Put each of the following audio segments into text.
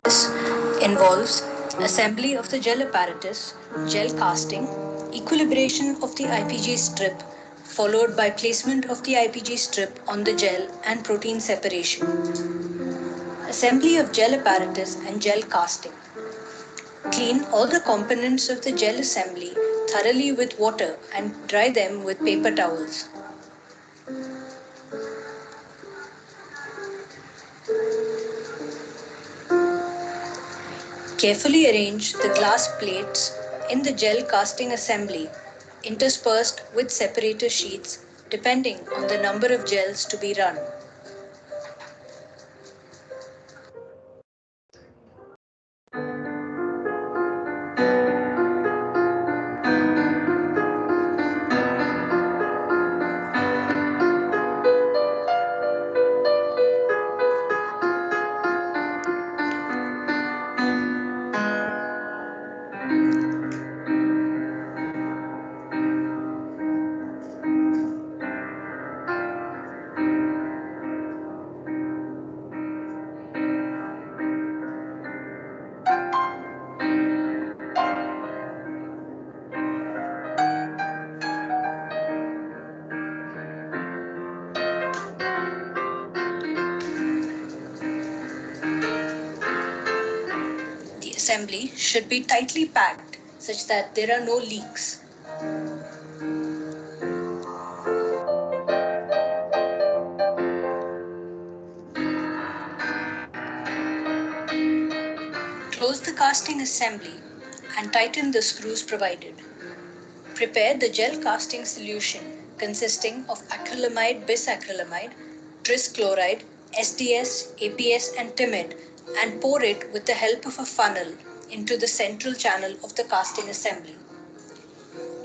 This involves assembly of the gel apparatus, gel casting, equilibration of the Ipg strip, followed by placement of the Ipg strip on the gel and protein separation. Assembly of gel apparatus and gel casting. Clean all the components of the gel assembly thoroughly with water and dry them with paper towels. Carefully arrange the glass plates in the gel casting assembly, interspersed with separator sheets depending on the number of gels to be run. The assembly should be tightly packed such that there are no leaks. Close the casting assembly and tighten the screws provided. Prepare the gel casting solution consisting of acrylamide, bisacrylamide, tris chloride, SDS, APS and timid and pour it with the help of a funnel into the central channel of the casting assembly.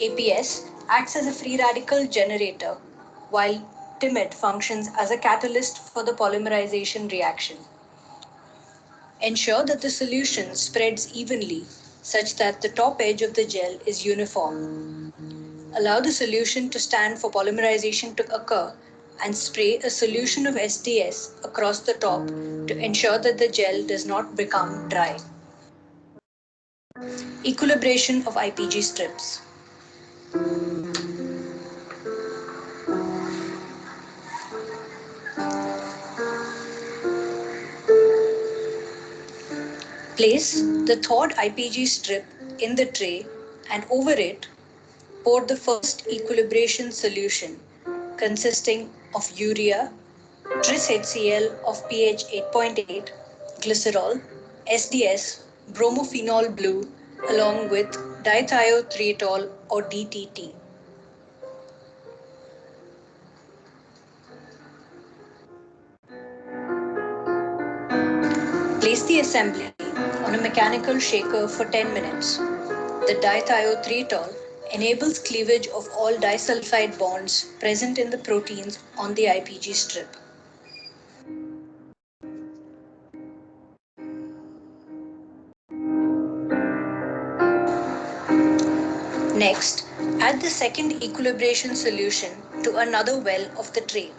APS acts as a free radical generator while timid functions as a catalyst for the polymerization reaction. Ensure that the solution spreads evenly such that the top edge of the gel is uniform. Allow the solution to stand for polymerization to occur and spray a solution of SDS across the top to ensure that the gel does not become dry. Equilibration of Ipg strips. Place the thawed Ipg strip in the tray and over it pour the first equilibration solution consisting of urea, tris HCl of pH 8.8, glycerol, SDS, bromophenol blue along with dithiothietol or DTT. Place the assembly on a mechanical shaker for 10 minutes. The dithiothietol enables cleavage of all disulfide bonds present in the proteins on the Ipg strip. Next, add the second equilibration solution to another well of the tray.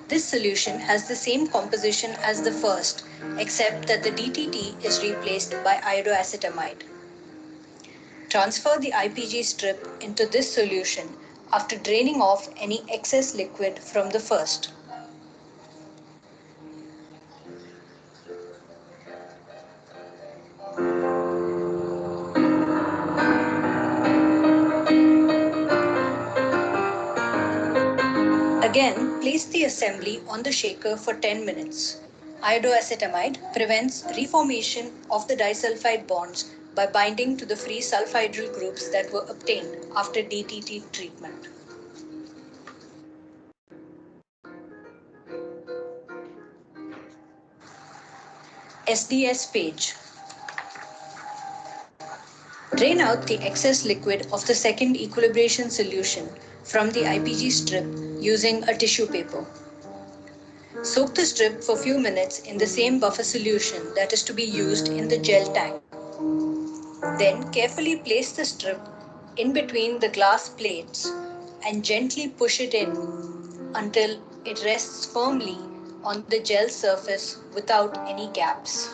This solution has the same composition as the first, except that the DTT is replaced by iodoacetamide. Transfer the Ipg strip into this solution after draining off any excess liquid from the first. Again, place the assembly on the shaker for 10 minutes. Iodoacetamide prevents reformation of the disulfide bonds by binding to the free sulfhydryl groups that were obtained after DTT treatment. SDS page. Drain out the excess liquid of the second equilibration solution from the Ipg strip using a tissue paper. Soak the strip for a few minutes in the same buffer solution that is to be used in the gel tank. Then carefully place the strip in between the glass plates and gently push it in until it rests firmly on the gel surface without any gaps.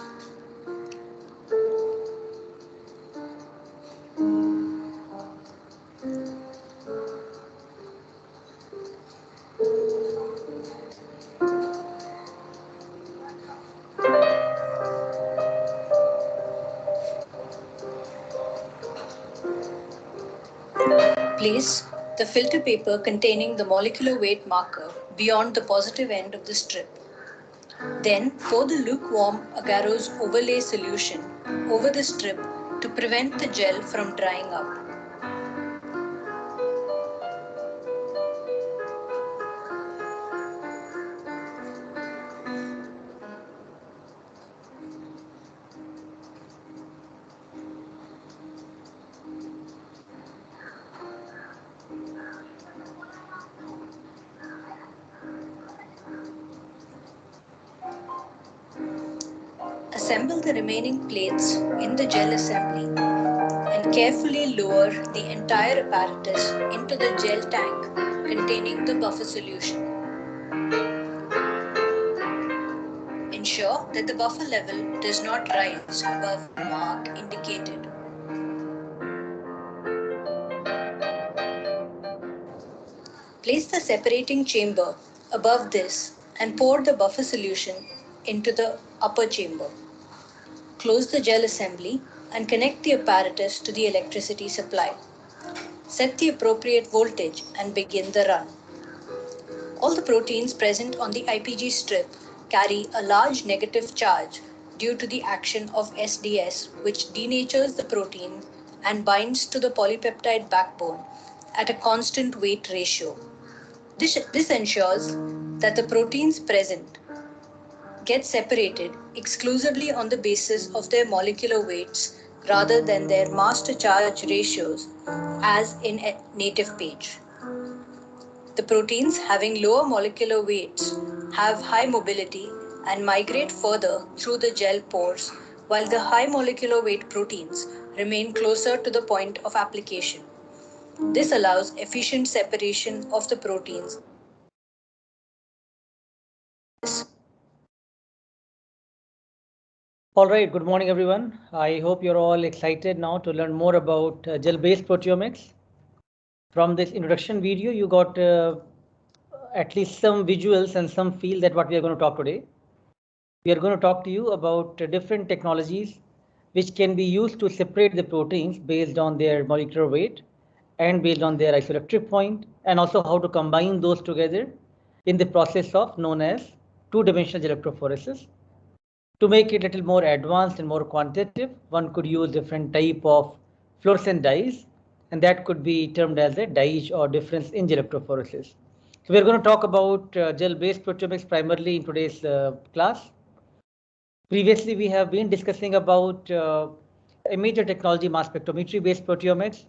Place the filter paper containing the molecular weight marker beyond the positive end of the strip. Then pour the lukewarm agarose overlay solution over the strip to prevent the gel from drying up. Assemble the remaining plates in the gel assembly and carefully lower the entire apparatus into the gel tank containing the buffer solution. Ensure that the buffer level does not rise above the mark indicated. Place the separating chamber above this and pour the buffer solution into the upper chamber. Close the gel assembly and connect the apparatus to the electricity supply. Set the appropriate voltage and begin the run. All the proteins present on the Ipg strip carry a large negative charge due to the action of SDS, which denatures the protein and binds to the polypeptide backbone at a constant weight ratio. This ensures that the proteins present get separated exclusively on the basis of their molecular weights rather than their mass to charge ratios as in a native page. The proteins having lower molecular weights have high mobility and migrate further through the gel pores, while the high molecular weight proteins remain closer to the point of application. This allows efficient separation of the proteins. All right, good morning everyone. I hope you're all excited now to learn more about gel-based proteomics. From this introduction video, you got at least some visuals and some feel that what we are going to talk today. We are going to talk to you about different technologies which can be used to separate the proteins based on their molecular weight and based on their isoelectric point, and also how to combine those together in the process of known as two-dimensional electrophoresis. To make it a little more advanced and more quantitative, one could use different type of fluorescent dyes, and that could be termed as a dye or difference in electrophoresis. So we're going to talk about gel-based proteomics primarily in today's class. Previously, we have been discussing about a major technology, mass spectrometry-based proteomics.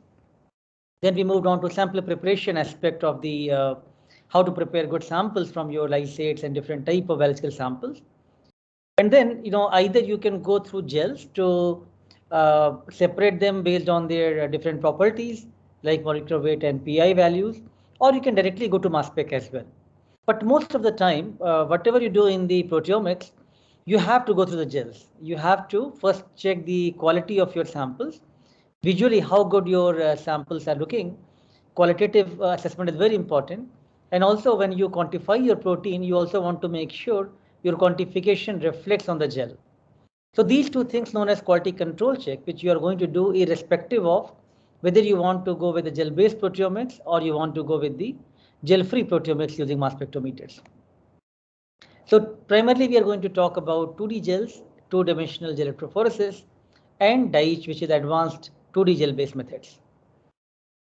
Then we moved on to sample preparation aspect of the how to prepare good samples from your lysates and different type of biological samples. And then, either you can go through gels to separate them based on their different properties like molecular weight and PI values, or you can directly go to mass spec as well. But most of the time, whatever you do in the proteomics, you have to go through the gels. You have to first check the quality of your samples, visually how good your samples are looking. Qualitative assessment is very important. And also when you quantify your protein, you also want to make sure your quantification reflects on the gel. So these two things known as quality control check, which you are going to do irrespective of whether you want to go with the gel-based proteomics or you want to go with the gel-free proteomics using mass spectrometers. So primarily we are going to talk about 2D gels, two-dimensional gel electrophoresis, and dye, which is advanced 2D gel-based methods.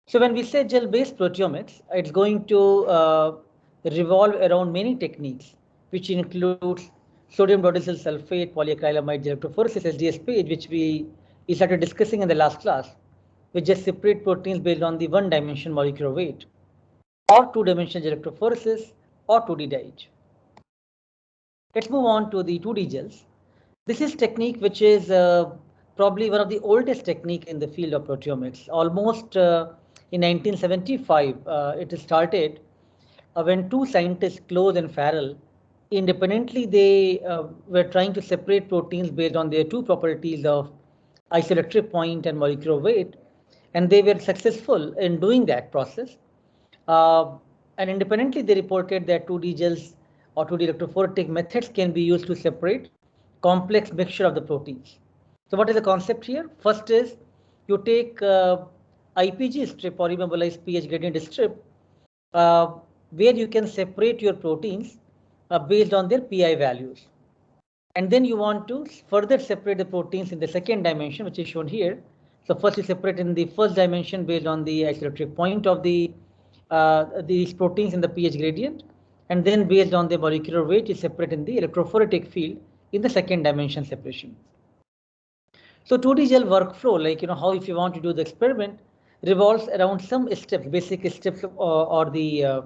So when we say gel-based proteomics, it's going to revolve around many techniques, which includes sodium dodecyl sulfate, polyacrylamide gel electrophoresis, SDSP, which we started discussing in the last class, which just separate proteins based on the one-dimension molecular weight, or two-dimensional gel electrophoresis, or 2D dye. Let's move on to the 2D gels. This is technique which is probably one of the oldest technique in the field of proteomics. Almost in 1975, it started when two scientists, Close and Farrell, independently they were trying to separate proteins based on their two properties of isoelectric point and molecular weight, and they were successful in doing that process. And independently, they reported that 2D gels or 2D electrophoretic methods can be used to separate complex mixture of the proteins. So what is the concept here? First is you take IPG strip or immobilized pH gradient strip, where you can separate your proteins based on their PI values. And then you want to further separate the proteins in the second dimension, which is shown here. So first you separate in the first dimension based on the isoelectric point of these proteins in the pH gradient, and then based on the molecular weight you separate in the electrophoretic field in the second dimension separation. So 2D gel workflow, like how if you want to do the experiment, revolves around some steps, basic steps, or the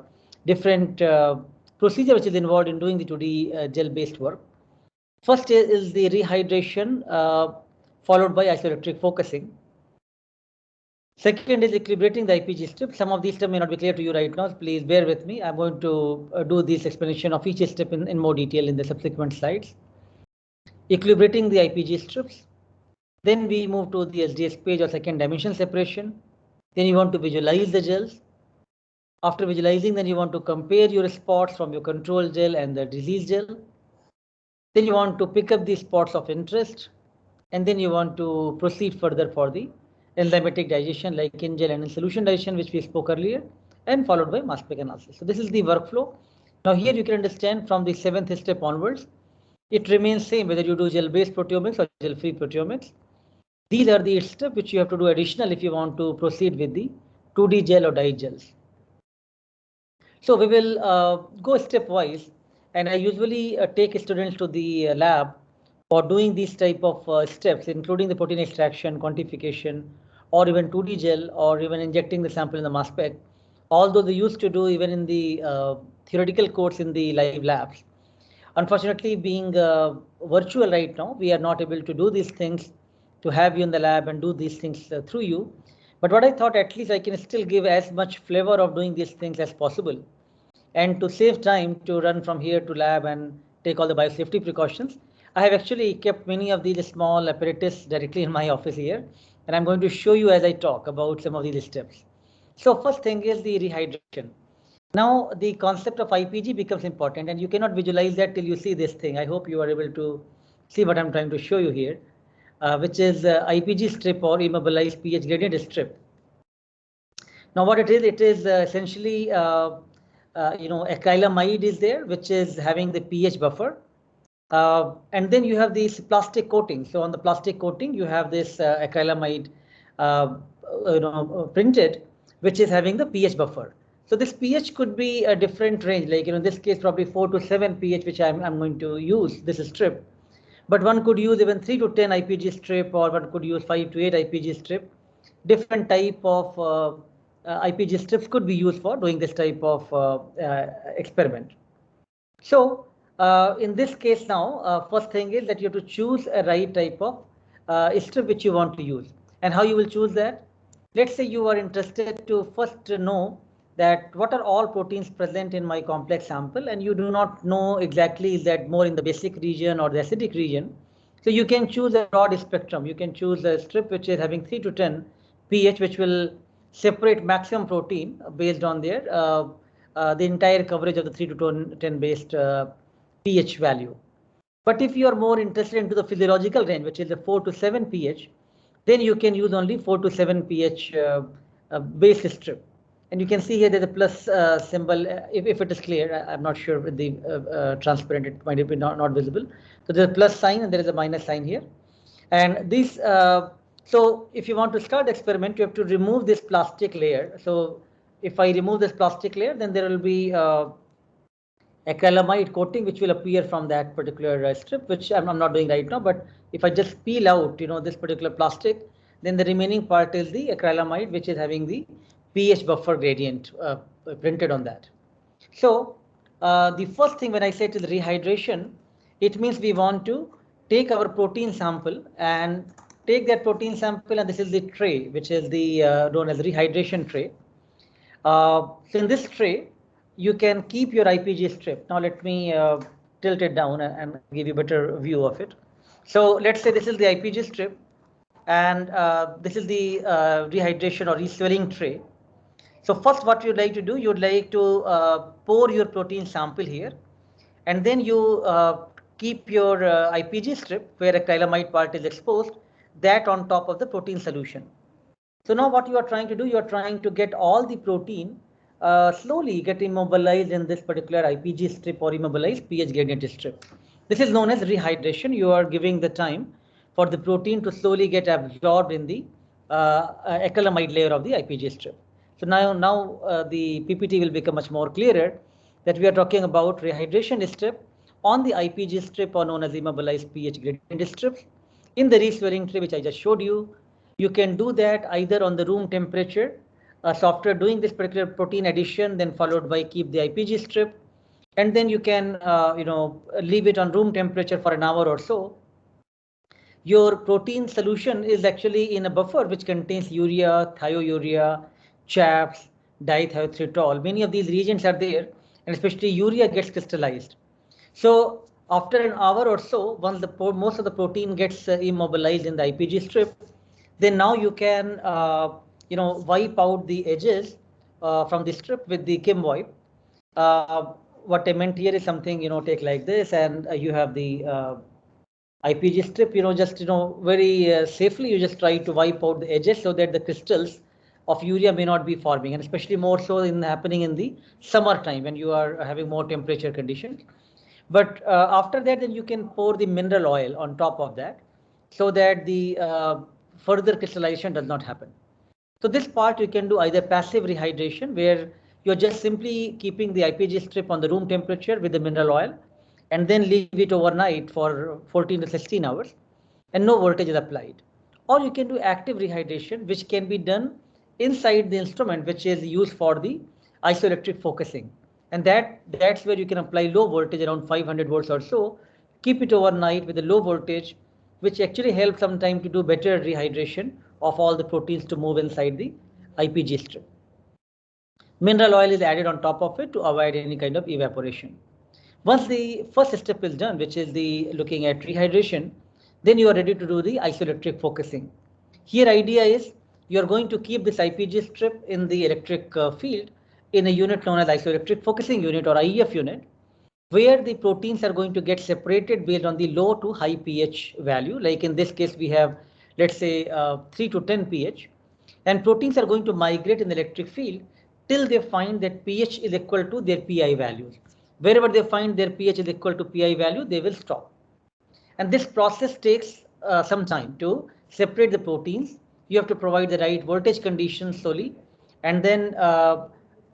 different procedure which is involved in doing the 2D gel based work. First is the rehydration, followed by isoelectric focusing. Second is equilibrating the IPG strip. Some of these steps may not be clear to you right now. Please bear with me. I'm going to do this explanation of each step in more detail in the subsequent slides. Equilibrating the IPG strips. Then we move to the SDS page or second dimension separation. Then you want to visualize the gels. After visualizing, then you want to compare your spots from your control gel and the disease gel. Then you want to pick up the spots of interest, and then you want to proceed further for the enzymatic digestion like in gel and in solution digestion, which we spoke earlier, and followed by mass spec analysis. So this is the workflow. Now here you can understand from the 7th step onwards, it remains same whether you do gel-based proteomics or gel-free proteomics. These are the steps which you have to do additional if you want to proceed with the 2D gel or dye gels. So we will go stepwise, and I usually take students to the lab for doing these type of steps, including the protein extraction, quantification, or even 2D gel, or even injecting the sample in the mass spec. Although they used to do even in the theoretical course in the live labs. Unfortunately, being virtual right now, we are not able to do these things to have you in the lab and do these things through you. But what I thought, at least I can still give as much flavor of doing these things as possible. And to save time to run from here to lab and take all the biosafety precautions, I have actually kept many of these small apparatus directly in my office here. And I'm going to show you as I talk about some of these steps. So first thing is the rehydration. Now the concept of IPG becomes important, and you cannot visualize that till you see this thing. I hope you are able to see what I'm trying to show you here, which is IPG strip or immobilized pH gradient strip. Now what it is essentially acrylamide is there, which is having the pH buffer. And then you have this plastic coating. So on the plastic coating, you have this acrylamide printed, which is having the pH buffer. So this pH could be a different range, like in this case probably 4 to 7 pH, which I'm going to use this strip. But one could use even 3 to 10 IPG strip, or one could use 5 to 8 IPG strip. Different type of IPG strips could be used for doing this type of experiment. So in this case now, first thing is that you have to choose a right type of strip which you want to use. And how you will choose that? Let's say you are interested to first know that what are all proteins present in my complex sample, and you do not know exactly is that more in the basic region or the acidic region. So you can choose a broad spectrum. You can choose a strip which is having 3 to 10 pH, which will separate maximum protein based on their the entire coverage of the 3 to 10 based pH value. But if you are more interested into the physiological range, which is a 4 to 7 pH, then you can use only 4 to 7 pH base strip. And you can see here there's a plus symbol. If it is clear, I'm not sure with the transparent, it might be not visible. So there's a plus sign and there is a minus sign here. And this, so if you want to start the experiment, you have to remove this plastic layer. So if I remove this plastic layer, then there will be acrylamide coating which will appear from that particular strip, which I'm not doing right now. But if I just peel out, this particular plastic, then the remaining part is the acrylamide, which is having the pH buffer gradient printed on that. So the first thing when I say to the rehydration, it means we want to take our protein sample and take that protein sample, and this is the tray, which is the known as rehydration tray. So in this tray, you can keep your IPG strip. Now let me tilt it down and give you a better view of it. So let's say this is the IPG strip, and this is the rehydration or reswelling tray. So first, what you'd like to do, you'd like to pour your protein sample here, and then you keep your IPG strip where a acrylamide part is exposed, that on top of the protein solution. So now what you are trying to do, you are trying to get all the protein slowly get immobilized in this particular IPG strip or immobilized pH gradient strip. This is known as rehydration. You are giving the time for the protein to slowly get absorbed in the acrylamide layer of the IPG strip. So now the PPT will become much more clearer that we are talking about rehydration strip on the IPG strip, or known as immobilized pH gradient strips, in the reswelling tray, which I just showed you. You can do that either on the room temperature. So after doing this particular protein addition, then followed by keep the IPG strip, and then you can leave it on room temperature for an hour or so. Your protein solution is actually in a buffer which contains urea, thiourea, chaps, dithiotritol. Many of these reagents are there, and especially urea gets crystallized. So after an hour or so, once most of the protein gets immobilized in the IPG strip, then now you can wipe out the edges from the strip with the Kim wipe. What I meant here is something, take like this, and you have the IPG strip, just very safely you just try to wipe out the edges so that the crystals of urea may not be forming, and especially more so happening in the summer time when you are having more temperature conditions. But after that, then you can pour the mineral oil on top of that so that the further crystallization does not happen. So this part you can do either passive rehydration, where you're just simply keeping the IPG strip on the room temperature with the mineral oil, and then leave it overnight for 14 to 16 hours, and no voltage is applied. Or you can do active rehydration, which can be done inside the instrument, which is used for the isoelectric focusing. And that's where you can apply low voltage, around 500 volts or so, keep it overnight with a low voltage, which actually helps sometimes to do better rehydration of all the proteins to move inside the IPG strip. Mineral oil is added on top of it to avoid any kind of evaporation. Once the first step is done, which is the looking at rehydration, then you are ready to do the isoelectric focusing. Here idea is you are going to keep this IPG strip in the electric field in a unit known as Isoelectric Focusing Unit, or Ief Unit, where the proteins are going to get separated based on the low to high pH value. Like in this case, we have, let's say, 3 to 10 pH, and proteins are going to migrate in the electric field till they find that pH is equal to their PI values. Wherever they find their pH is equal to PI value, they will stop. And this process takes some time to separate the proteins. You have to provide the right voltage conditions slowly, and then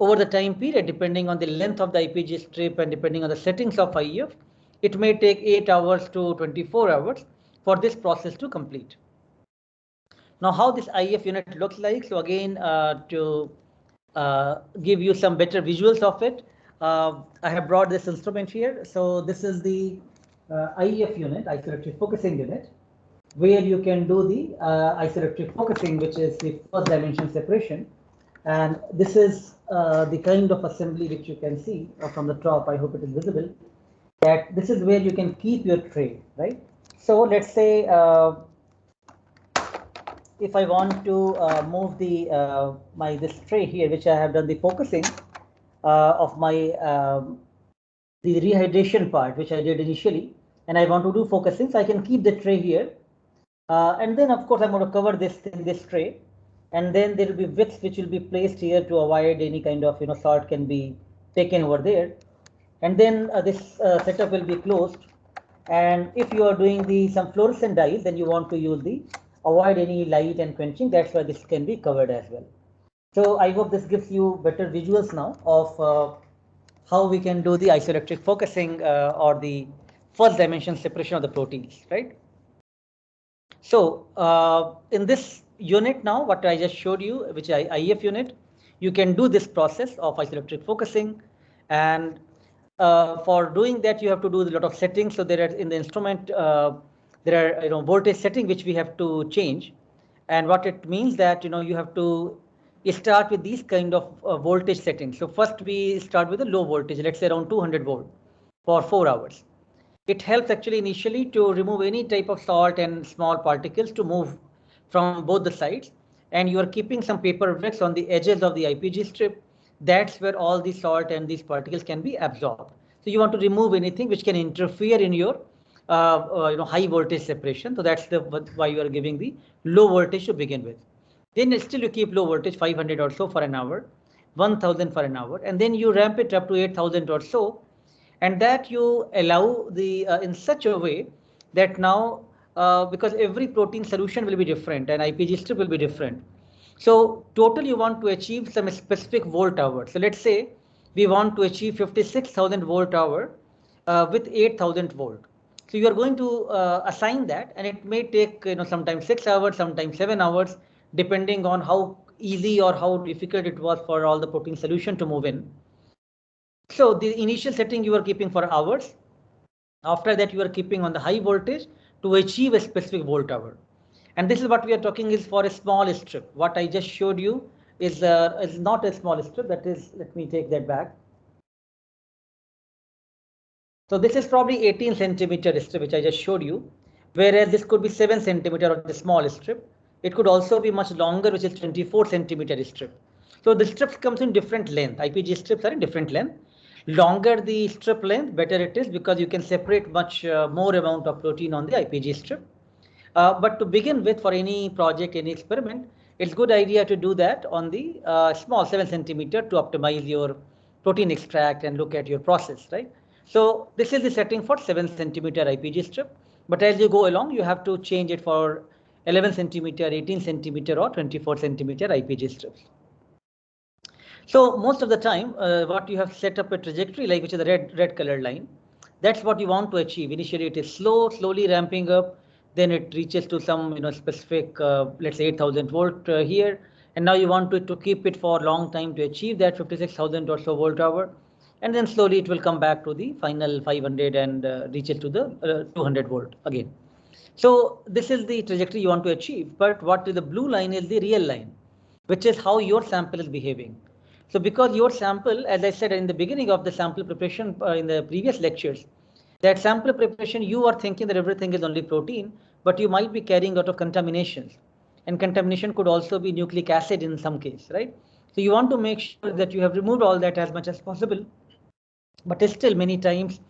over the time period, depending on the length of the IPG strip and depending on the settings of Ief, it may take 8 hours to 24 hours for this process to complete. Now, how this Ief unit looks like? So again, to give you some better visuals of it, I have brought this instrument here. So this is the Ief unit, Isoelectric Focusing Unit, where you can do the isoelectric focusing, which is the first dimension separation. And this is the kind of assembly which you can see from the top. I hope it is visible. That this is where you can keep your tray, right? So let's say if I want to move the this tray here, which I have done the focusing of my the rehydration part, which I did initially, and I want to do focusing, so I can keep the tray here. And then, of course, I'm going to cover this tray, and then there will be wicks which will be placed here to avoid any kind of salt can be taken over there. And then this setup will be closed. And if you are doing some fluorescent dyes, then you want to use the avoid any light and quenching. That's why this can be covered as well. So I hope this gives you better visuals now of how we can do the isoelectric focusing or the first dimension separation of the proteins, right? So in this unit now, what I just showed you, which is Ief unit, you can do this process of isoelectric focusing, and for doing that you have to do a lot of settings. So there are in the instrument there are voltage setting which we have to change, and what it means that you have to start with these kind of voltage settings. So first we start with a low voltage, let's say around 200 volt for 4 hours. It helps actually initially to remove any type of salt and small particles to move from both the sides, and you are keeping some paper bricks on the edges of the IPG strip. That's where all the salt and these particles can be absorbed. So you want to remove anything which can interfere in your high voltage separation. So that's why you are giving the low voltage to begin with. Then still you keep low voltage 500 or so for an hour, 1000 for an hour, and then you ramp it up to 8000 or so, and that you allow the in such a way that now because every protein solution will be different and IPG strip will be different. So total you want to achieve some specific volt hour. So let's say we want to achieve 56,000 volt hour with 8,000 volt. So you are going to assign that, and it may take sometimes 6 hours, sometimes 7 hours, depending on how easy or how difficult it was for all the protein solution to move in. So the initial setting you are keeping for hours. After that you are keeping on the high voltage to achieve a specific volt hour. And this is what we are talking is for a small strip. What I just showed you is not a small strip. That is, let me take that back. So this is probably 18 centimeter strip which I just showed you, whereas this could be 7 centimeter of the small strip. It could also be much longer, which is 24 centimeter strip. So the strips comes in different length. IPG strips are in different length. Longer the strip length, better it is, because you can separate much more amount of protein on the IPG strip. But to begin with, for any project, any experiment, it's good idea to do that on the small 7 centimeter to optimize your protein extract and look at your process, right? So this is the setting for 7 centimeter IPG strip. But as you go along, you have to change it for 11 centimeter, 18 centimeter, or 24 centimeter IPG strips. So most of the time, what you have set up a trajectory like, which is the red colored line, that's what you want to achieve. Initially, it is slowly ramping up. Then it reaches to some specific, let's say 8,000 volt here, and now you want to keep it for a long time to achieve that 56,000 or so volt hour, and then slowly it will come back to the final 500 and reaches to the 200 volt again. So this is the trajectory you want to achieve. But what is the blue line is the real line, which is how your sample is behaving. So because your sample, as I said in the beginning of the sample preparation in the previous lectures, that sample preparation, you are thinking that everything is only protein, but you might be carrying a lot of contaminations. And contamination could also be nucleic acid in some case, right? So you want to make sure that you have removed all that as much as possible. But still, many times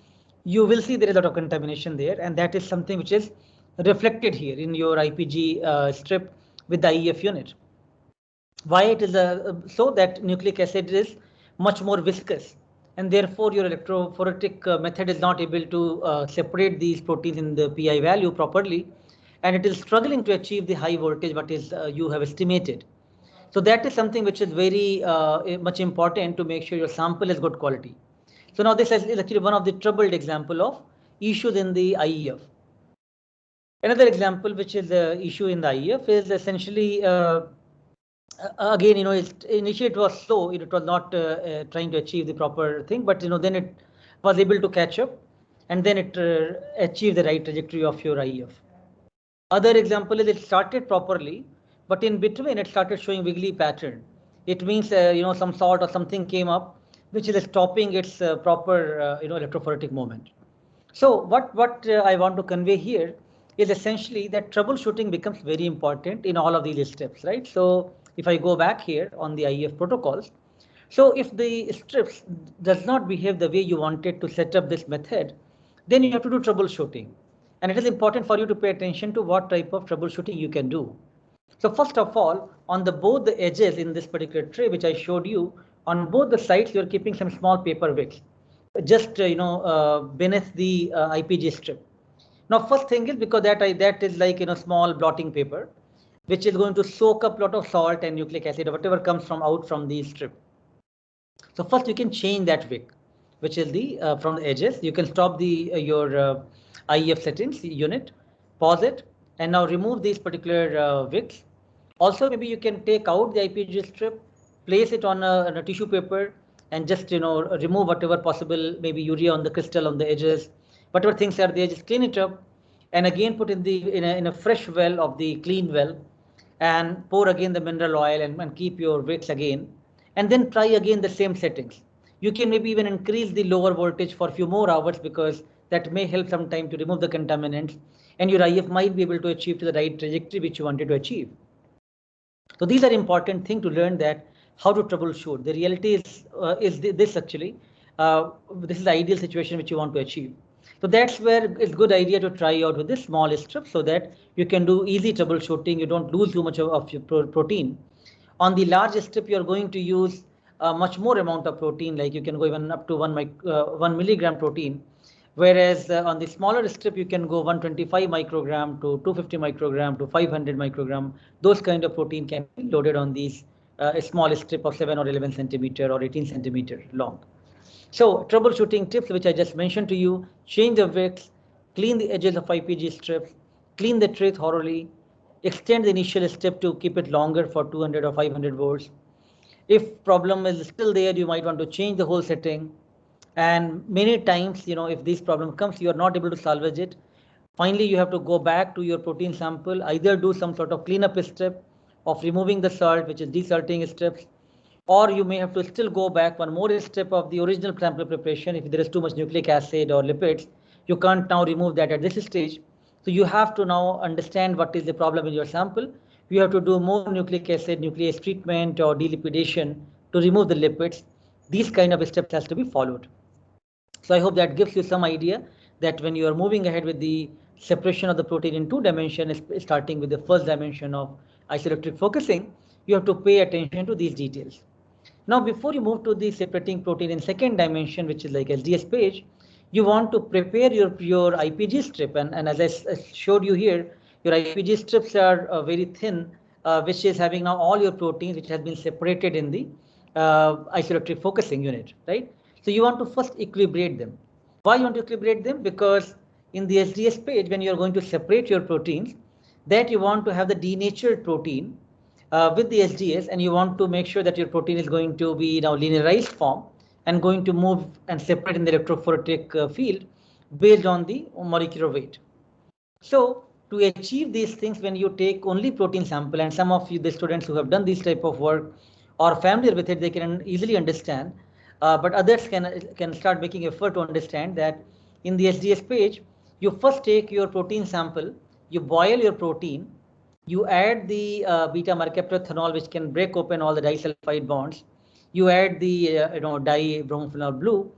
you will see there is a lot of contamination there, and that is something which is reflected here in your IPG strip with the Ief unit. Why it is so that nucleic acid is much more viscous, and therefore your electrophoretic method is not able to separate these proteins in the PI value properly, and it is struggling to achieve the high voltage what is you have estimated. So that is something which is very much important to make sure your sample is good quality. So now this is actually one of the troubled example of issues in the IEF. Another example which is the issue in the IEF is essentially again, initially it was slow. It was not trying to achieve the proper thing, but then it was able to catch up, and then it achieved the right trajectory of your IEF. Other example is it started properly, but in between it started showing wiggly pattern. It means some salt or something came up, which is stopping its proper electrophoretic movement. So what I want to convey here is essentially that troubleshooting becomes very important in all of these steps, right? So if I go back here on the IEF protocols, so if the strips does not behave the way you wanted to set up this method, then you have to do troubleshooting. And it is important for you to pay attention to what type of troubleshooting you can do. So first of all, on both the edges in this particular tray, which I showed you, on both the sides, you're keeping some small paper wicks, just beneath the IPG strip. Now, first thing is because that is like small blotting paper, which is going to soak up a lot of salt and nucleic acid or whatever comes out from the strip. So first you can change that wick, which is the from the edges. You can stop the your IEF settings unit, pause it, and now remove these particular wicks. Also, maybe you can take out the IPG strip, place it on a tissue paper, and just remove whatever possible, maybe urea on the crystal on the edges, whatever things are there, just clean it up, and again put in a fresh well of the clean well, and pour again the mineral oil and keep your wicks again, and then try again the same settings. You can maybe even increase the lower voltage for a few more hours, because that may help some time to remove the contaminants, and your IF might be able to achieve to the right trajectory which you wanted to achieve. So these are important things to learn, that how to troubleshoot. The reality is this actually. This is the ideal situation which you want to achieve. So that's where it's a good idea to try out with this small strip, so that you can do easy troubleshooting. You don't lose too much of your protein. On the large strip, you're going to use a much more amount of protein, like you can go even up to 1 milligram protein. Whereas on the smaller strip, you can go 125 microgram to 250 microgram to 500 microgram. Those kind of protein can be loaded on these a small strip of 7 or 11 centimeter or 18 centimeter long. So troubleshooting tips, which I just mentioned to you: change the wicks, clean the edges of IPG strips, clean the tray thoroughly, extend the initial step to keep it longer for 200 or 500 volts. If problem is still there, you might want to change the whole setting. And many times, if this problem comes, you are not able to salvage it. Finally, you have to go back to your protein sample, either do some sort of cleanup step of removing the salt, which is desalting steps, or you may have to still go back one more step of the original sample preparation. If there is too much nucleic acid or lipids, you can't now remove that at this stage. So you have to now understand what is the problem in your sample. You have to do more nucleic acid, nuclease treatment, or delipidation to remove the lipids. These kind of steps has to be followed. So I hope that gives you some idea that when you are moving ahead with the separation of the protein in 2 dimensions, starting with the first dimension of isoelectric focusing, you have to pay attention to these details. Now, before you move to the separating protein in 2nd dimension, which is like SDS page, you want to prepare your IPG strip. And as I showed you here, your IPG strips are very thin, which is having now all your proteins which has been separated in the isoelectric focusing unit, right? So you want to first equilibrate them. Why you want to equilibrate them? Because in the SDS page, when you are going to separate your proteins, that you want to have the denatured protein with the SDS, and you want to make sure that your protein is going to be now linearized form and going to move and separate in the electrophoretic field based on the molecular weight. So to achieve these things, when you take only protein sample, and some of you, the students who have done this type of work or familiar with it, they can easily understand, but others can start making effort to understand that in the SDS page, you first take your protein sample, you boil your protein, you add the beta mercaptophenol, which can break open all the disulfide bonds. You add the dibromophenol blue,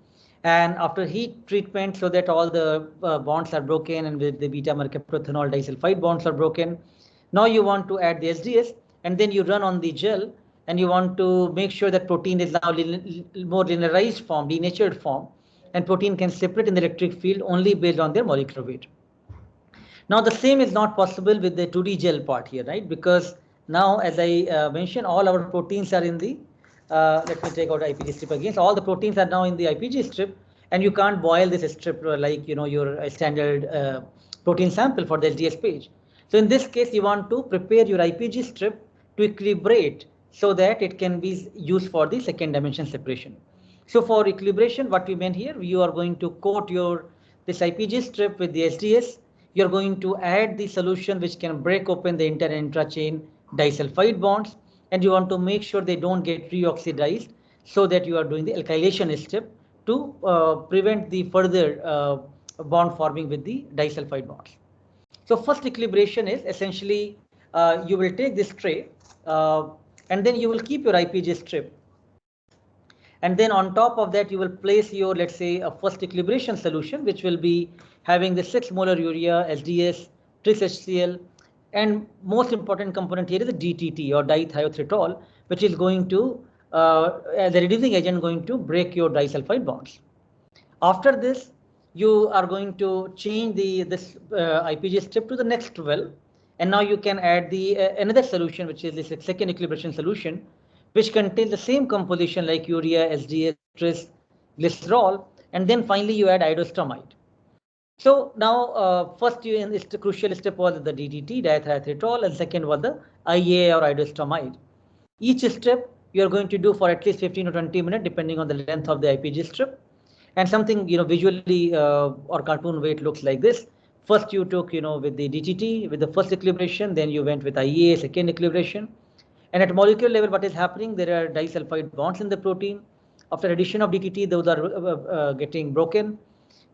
and after heat treatment, so that all the bonds are broken and with the beta mercaptophenol disulfide bonds are broken. Now you want to add the SDS, and then you run on the gel, and you want to make sure that protein is now more linearized form, denatured form, and protein can separate in the electric field only based on their molecular weight. Now the same is not possible with the 2D gel part here, right? Because now, as I mentioned, all our proteins are in the, let me take out IPG strip again. So all the proteins are now in the IPG strip, and you can't boil this strip like your standard protein sample for the SDS page. So in this case, you want to prepare your IPG strip to equilibrate so that it can be used for the 2nd dimension separation. So for equilibration, what we meant here, you are going to coat this IPG strip with the SDS. You're going to add the solution which can break open the inter and intra-chain disulfide bonds, and you want to make sure they don't get reoxidized, so that you are doing the alkylation step to prevent the further bond forming with the disulfide bonds. So first equilibration is essentially you will take this tray and then you will keep your IPG strip. And then on top of that, you will place your, let's say, a first equilibration solution, which will be having the 6 molar urea, SDS, tris HCl, and most important component here is the DTT or dithiotritol, which is going to, as a reducing agent, going to break your disulfide bonds. After this, you are going to change this IPG strip to the next well, and now you can add the another solution, which is this 2nd equilibration solution, which contains the same composition like urea, SDS, tris, glycerol, and then finally you add iodostromide. So now first the crucial step was the DDT, dithiotritol, and second was the IA or iodostromide. Each step you are going to do for at least 15 to 20 minutes, depending on the length of the IPG strip. And something visually or cartoon way it looks like this. First you took, with the DTT, with the first equilibration, then you went with IEA, second equilibration. And at molecular level, what is happening? There are disulfide bonds in the protein. After addition of DTT, those are getting broken.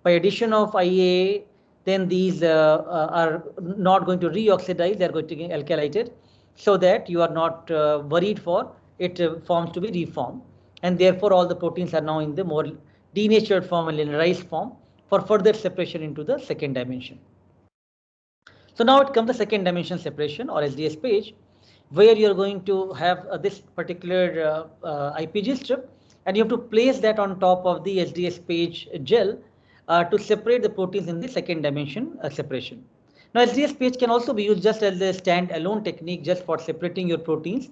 By addition of IEA, then these are not going to reoxidize, they are going to get alkylated, so that you are not worried for it forms to be reformed. And therefore, all the proteins are now in the more denatured form and linearized form for further separation into the second dimension. So now it comes the second dimension separation or SDS page, where you're going to have this particular IPG strip, and you have to place that on top of the SDS page gel to separate the proteins in the second dimension separation. Now SDS page can also be used just as a stand-alone technique just for separating your proteins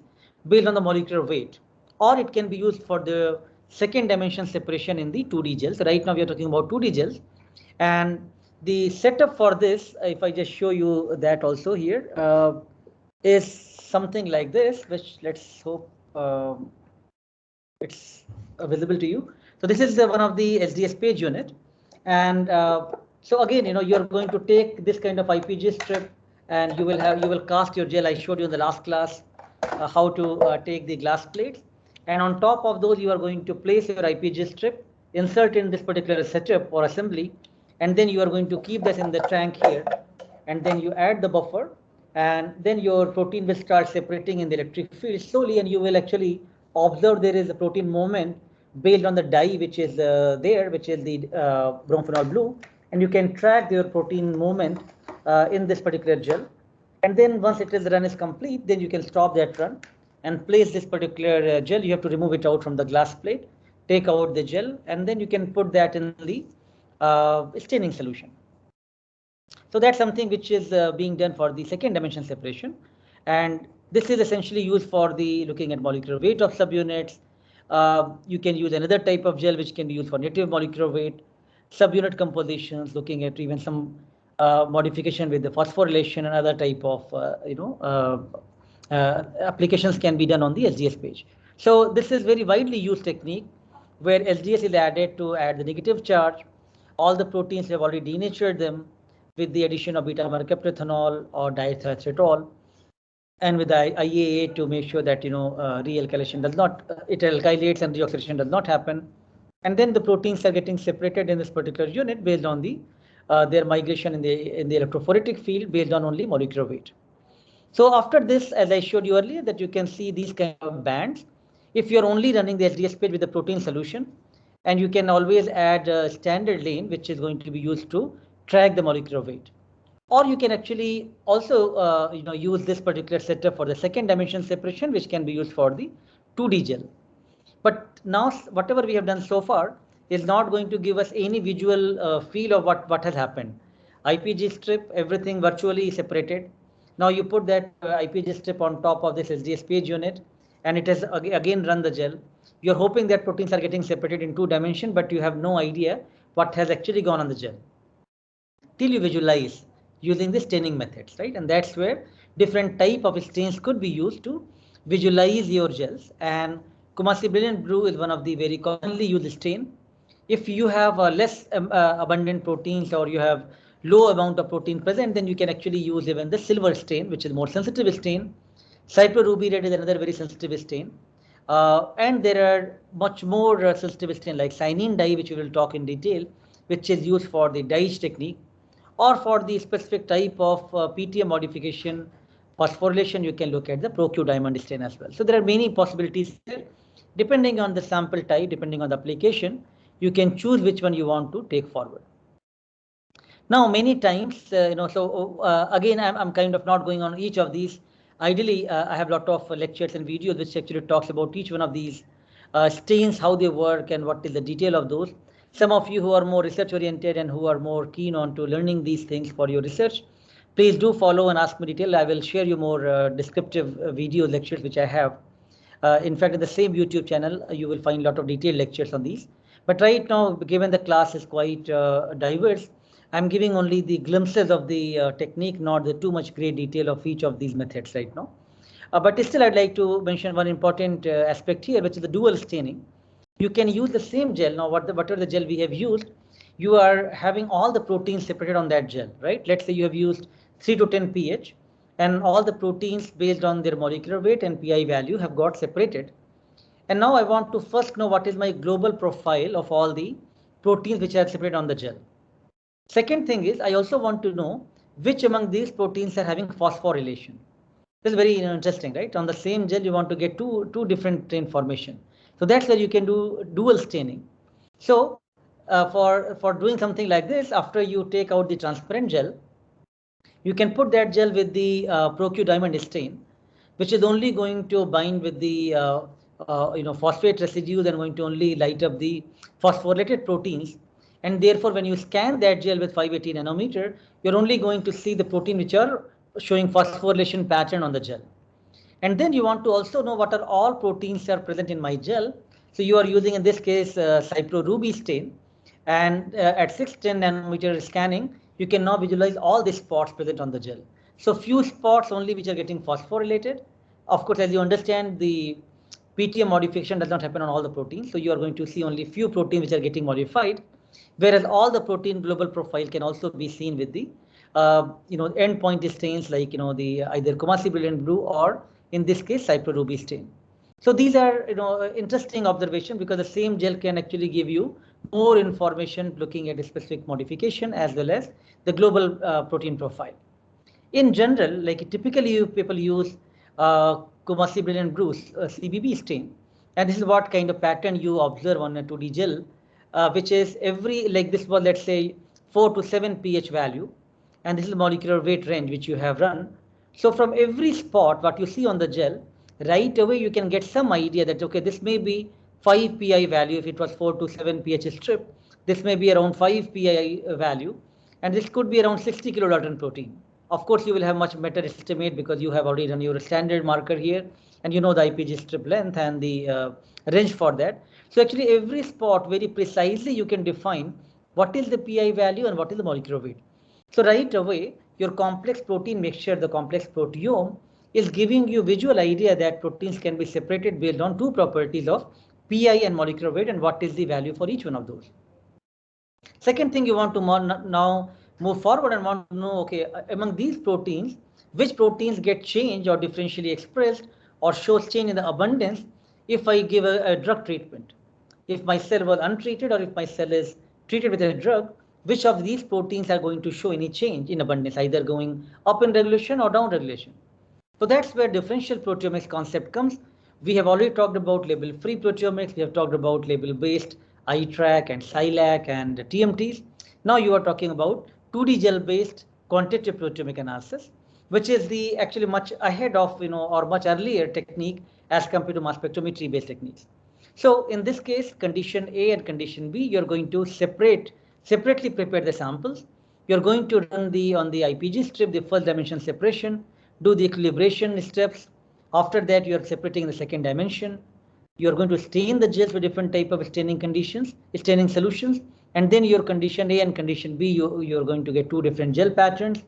based on the molecular weight, or it can be used for the second dimension separation in the 2D gels. Right now we are talking about 2D gels, and the setup for this, if I just show you that also here, is something like this, which let's hope it's visible to you. So this is one of the SDS page unit, and so again, you're going to take this kind of IPG strip, and you will cast your gel. I showed you in the last class how to take the glass plates, and on top of those you are going to place your IPG strip, insert in this particular setup or assembly, and then you are going to keep this in the tank here, and then you add the buffer, and then your protein will start separating in the electric field slowly, and you will actually observe there is a protein movement based on the dye which is there, which is the bromophenol blue, and you can track your protein movement in this particular gel. And then once run is complete, then you can stop that run and place this particular gel. You have to remove it out from the glass plate, take out the gel, and then you can put that in the staining solution. So that's something which is being done for the second dimension separation, and this is essentially used for the looking at molecular weight of subunits. You can use another type of gel which can be used for native molecular weight, subunit compositions, looking at even some modification with the phosphorylation and other type of applications can be done on the SDS page. So this is very widely used technique where SDS is added to add the negative charge. All the proteins have already denatured them with the addition of beta-mercaptolithanol or diethylacetol, and with the IAA to make sure that realkylation does not, it alkylates and reoxidation does not happen. And then the proteins are getting separated in this particular unit based on the their migration in the electrophoretic field based on only molecular weight. So after this, as I showed you earlier, that you can see these kind of bands. If you're only running the SDS page with the protein solution, and you can always add a standard lane which is going to be used to track the molecular weight. Or you can actually also use this particular setup for the second dimension separation, which can be used for the 2D gel. But now whatever we have done so far is not going to give us any visual feel of what has happened. IPG strip, everything virtually separated. Now you put that IPG strip on top of this SDS page unit, and it has again run the gel. You're hoping that proteins are getting separated in 2 dimensions, but you have no idea what has actually gone on the gel till you visualize using the staining methods, right? And that's where different type of stains could be used to visualize your gels. And Kumasi Brilliant Blue is one of the very commonly used stain. If you have less abundant proteins, or you have low amount of protein present, then you can actually use even the silver stain, which is more sensitive stain. Cycloruby red is another very sensitive stain. And there are much more sensitive stain like cyanine dye, which we will talk in detail, which is used for the dye technique, or for the specific type of PTM modification, phosphorylation, you can look at the ProQ diamond stain as well. So there are many possibilities here. Depending on the sample type, depending on the application, you can choose which one you want to take forward. Now, many times, again, I'm kind of not going on each of these. Ideally, I have a lot of lectures and videos which actually talks about each one of these stains, how they work, and what is the detail of those. Some of you who are more research oriented and who are more keen on to learning these things for your research, please do follow and ask me detail. I will share you more descriptive video lectures which I have. In fact, in the same YouTube channel, you will find a lot of detailed lectures on these. But right now, given the class is quite diverse, I'm giving only the glimpses of the technique, not the too much great detail of each of these methods right now. But still, I'd like to mention one important aspect here, which is the dual staining. You can use the same gel. Now, whatever the gel we have used, you are having all the proteins separated on that gel, right? Let's say you have used 3 to 10 pH and all the proteins based on their molecular weight and pi value have got separated. And now I want to first know what is my global profile of all the proteins which are separated on the gel. Second thing is I also want to know which among these proteins are having phosphorylation. This is very interesting, right? On the same gel, you want to get two different information. So that's where you can do dual staining. So for doing something like this, after you take out the transparent gel, you can put that gel with the ProQ diamond stain, which is only going to bind with the phosphate residues and going to only light up the phosphorylated proteins. And therefore, when you scan that gel with 580 nanometer, you're only going to see the protein which are showing phosphorylation pattern on the gel. And then you want to also know what are all proteins are present in my gel. So you are using in this case cycloruby stain, and at 610 nanometer scanning, you can now visualize all the spots present on the gel. So few spots only which are getting phosphorylated. Of course, as you understand, the PTM modification does not happen on all the proteins. So you are going to see only few proteins which are getting modified, whereas all the protein global profile can also be seen with the endpoint stains like the either Kumasi brilliant blue or in this case cycloruby stain. So these are interesting observation because the same gel can actually give you more information looking at a specific modification as well as the global protein profile. In general, like typically people use Kumasi brilliant blue CBB stain, and this is what kind of pattern you observe on a 2D gel, which is every, like this was, let's say 4 to 7 pH value, and this is molecular weight range which you have run. So from every spot what you see on the gel, right away you can get some idea that okay, this may be 5 pi value if it was 4 to 7 pH strip, this may be around 5 pi value, and this could be around 60 kilodalton protein. Of course, you will have much better estimate because you have already done your standard marker here and you know the Ipg strip length and the range for that. So actually every spot very precisely you can define what is the pi value and what is the molecular weight. So right away, your complex protein mixture, the complex proteome, is giving you visual idea that proteins can be separated based on two properties of pi and molecular weight and what is the value for each one of those. Second thing you want to now move forward and want to know, okay, among these proteins, which proteins get changed or differentially expressed or shows change in the abundance if I give a drug treatment. If my cell was untreated or if my cell is treated with a drug, which of these proteins are going to show any change in abundance, either going up in regulation or down regulation. So that's where differential proteomics concept comes. We have already talked about label-free proteomics. We have talked about label-based iTrack and SciLac and TMTs. Now you are talking about 2D gel-based quantitative proteomic analysis, which is the actually much ahead of or much earlier technique as compared to mass spectrometry-based techniques. So in this case, condition A and condition B, you're going to separately prepare the samples. You're going to run on the Ipg strip the first dimension separation, do the equilibration steps. After that, you are separating in the second dimension. You are going to stain the gels with different type of staining conditions, staining solutions, and then your condition A and condition B, you're going to get two different gel patterns.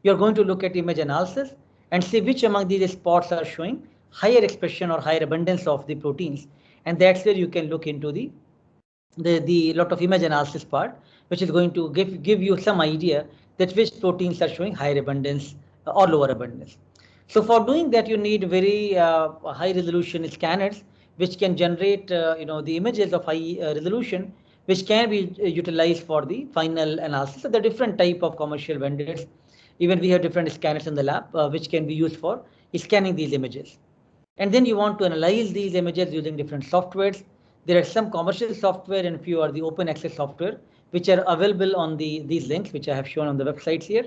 You're going to look at image analysis and see which among these spots are showing higher expression or higher abundance of the proteins, and that's where you can look into the lot of image analysis part, which is going to give you some idea that which proteins are showing higher abundance or lower abundance. So for doing that, you need very high resolution scanners, which can generate the images of high resolution, which can be utilized for the final analysis. So there are different type of commercial vendors. Even we have different scanners in the lab, which can be used for scanning these images. And then you want to analyze these images using different softwares. There are some commercial software and few are the open access software, which are available on these links, which I have shown on the websites here.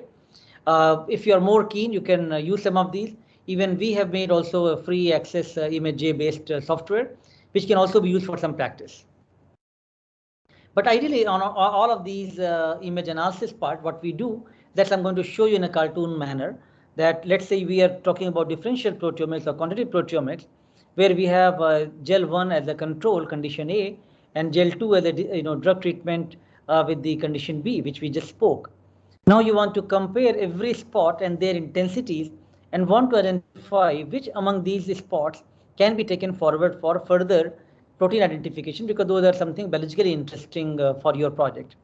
If you are more keen, you can use some of these. Even we have made also a free access image-based software, which can also be used for some practice. But ideally, on all of these image analysis part, what we do, that I'm going to show you in a cartoon manner, that let's say we are talking about differential proteomics or quantitative proteomics, where we have gel 1 as a control, condition A, and gel 2 as a drug treatment with the condition B, which we just spoke. Now you want to compare every spot and their intensities and want to identify which among these spots can be taken forward for further protein identification, because those are something biologically interesting for your project.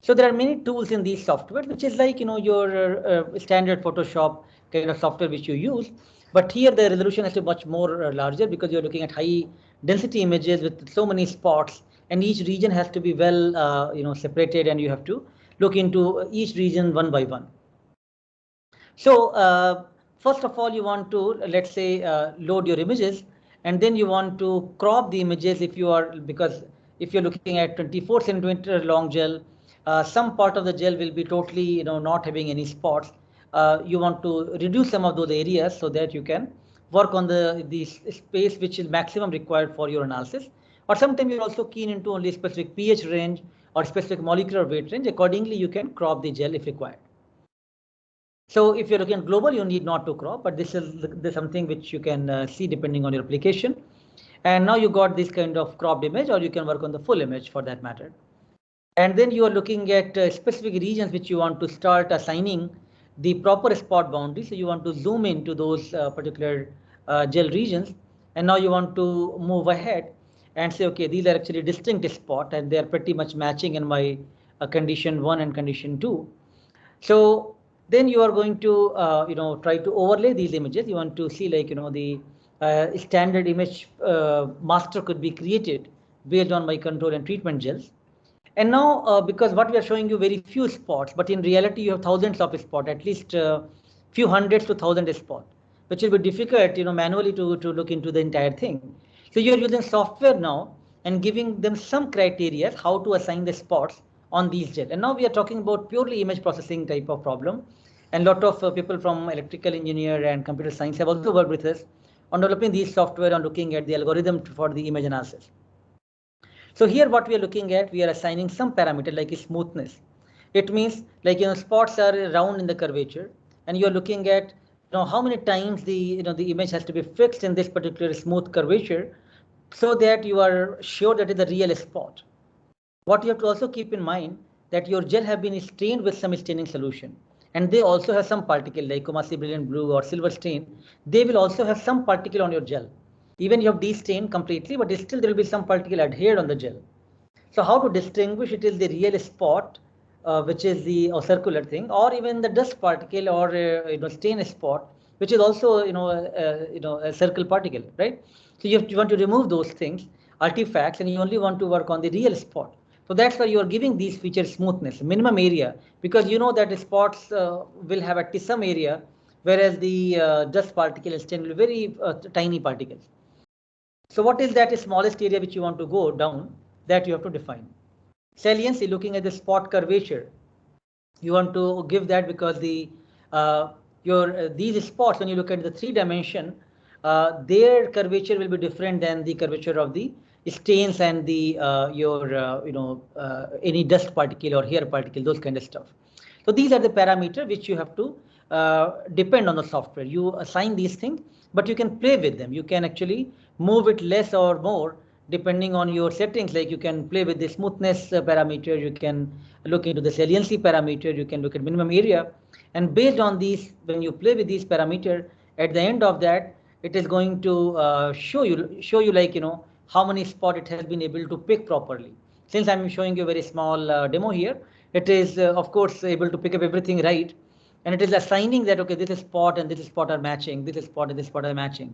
So there are many tools in these software, which is like your standard Photoshop kind of software which you use. But here the resolution has to be much more larger because you're looking at high density images with so many spots, and each region has to be well separated, and you have to look into each region one by one. So first of all, you want to, let's say, load your images, and then you want to crop the images if you are, because if you're looking at 24 centimeter long gel, some part of the gel will be totally not having any spots. You want to reduce some of those areas so that you can work on the space which is maximum required for your analysis. Or sometimes you're also keen into only specific pH range or specific molecular weight range. Accordingly, you can crop the gel if required. So if you're looking at global, you need not to crop, but this is something which you can see depending on your application. And now you got this kind of cropped image, or you can work on the full image for that matter. And then you are looking at specific regions which you want to start assigning the proper spot boundary. So you want to zoom into those particular gel regions. And now you want to move ahead and say, okay, these are actually distinct spots, and they are pretty much matching in my condition 1 and condition 2. So then you are going to try to overlay these images. You want to see, like, the standard image master could be created based on my control and treatment gels. And now because what we are showing you very few spots, but in reality you have thousands of spots, at least few hundreds to thousand spots, which will be difficult manually to look into the entire thing. So you are using software now and giving them some criteria how to assign the spots on these gel. And now we are talking about purely image processing type of problem, and a lot of people from electrical engineer and computer science have also worked with us on developing these software and looking at the algorithm for the image analysis. So here what we are looking at, we are assigning some parameter like smoothness. It means, like, spots are round in the curvature, and you are looking at how many times the the image has to be fixed in this particular smooth curvature, so that you are sure that it is a real spot. What you have to also keep in mind that your gel have been stained with some staining solution, and they also have some particle like Kumasi brilliant blue or silver stain. They will also have some particle on your gel. Even you have de-stained completely, but still there will be some particle adhered on the gel. So how to distinguish it is the real spot, which is the circular thing, or even the dust particle, or stain spot, which is also a circle particle, right? So you want to remove those things, artifacts, and you only want to work on the real spot. So that's why you are giving these features smoothness, minimum area, because you know that the spots will have at least some area, whereas the dust particle is still very tiny particles. So what is that smallest area which you want to go down, that you have to define. Saliency, looking at the spot curvature, you want to give that because the these spots, when you look at the 3-dimension, their curvature will be different than the curvature of the stains and the any dust particle or hair particle, those kind of stuff. So these are the parameters which you have to depend on the software. You assign these things, but you can play with them. You can actually move it less or more depending on your settings. Like, you can play with the smoothness parameter, you can look into the saliency parameter, you can look at minimum area, and based on these, when you play with these parameters, at the end of that, it is going to show you like how many spot it has been able to pick properly. Since I'm showing you a very small demo here, it is of course able to pick up everything right, and it is assigning that, okay, this spot and this spot are matching, this spot and this spot are matching.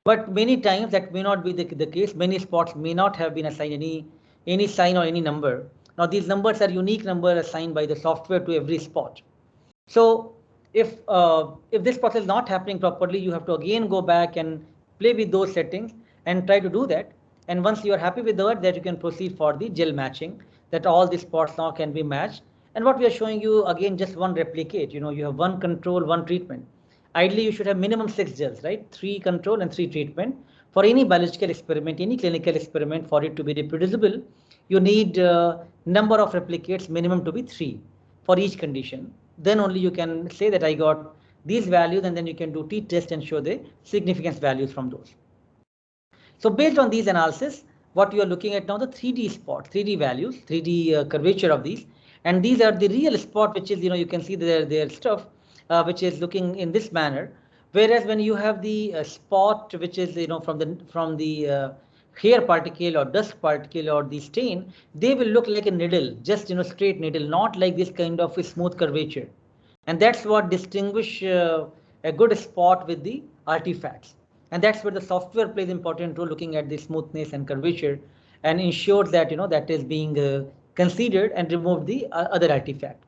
But many times that may not be the case. Many spots may not have been assigned any sign or any number. Now these numbers are unique number assigned by the software to every spot. So if this process is not happening properly, you have to again go back and play with those settings and try to do that. And once you are happy with that, you can proceed for the gel matching, that all these spots now can be matched. And what we are showing you, again, just one replicate. You have one control, one treatment. Ideally, you should have minimum 6 gels, right? 3 control and 3 treatment. For any biological experiment, any clinical experiment, for it to be reproducible, you need number of replicates minimum to be 3 for each condition. Then only you can say that I got these values, and then you can do t-test and show the significance values from those. So based on these analysis, what you are looking at now, the 3D spot, 3D values, 3D curvature of these, and these are the real spot, which is, you can see their stuff, which is looking in this manner. Whereas when you have the spot, which is, from the hair particle or dust particle or the stain, they will look like a needle, just straight needle, not like this kind of a smooth curvature. And that's what distinguish a good spot with the artifacts. And that's where the software plays important role, looking at the smoothness and curvature and ensures that that is being considered and remove the other artifact.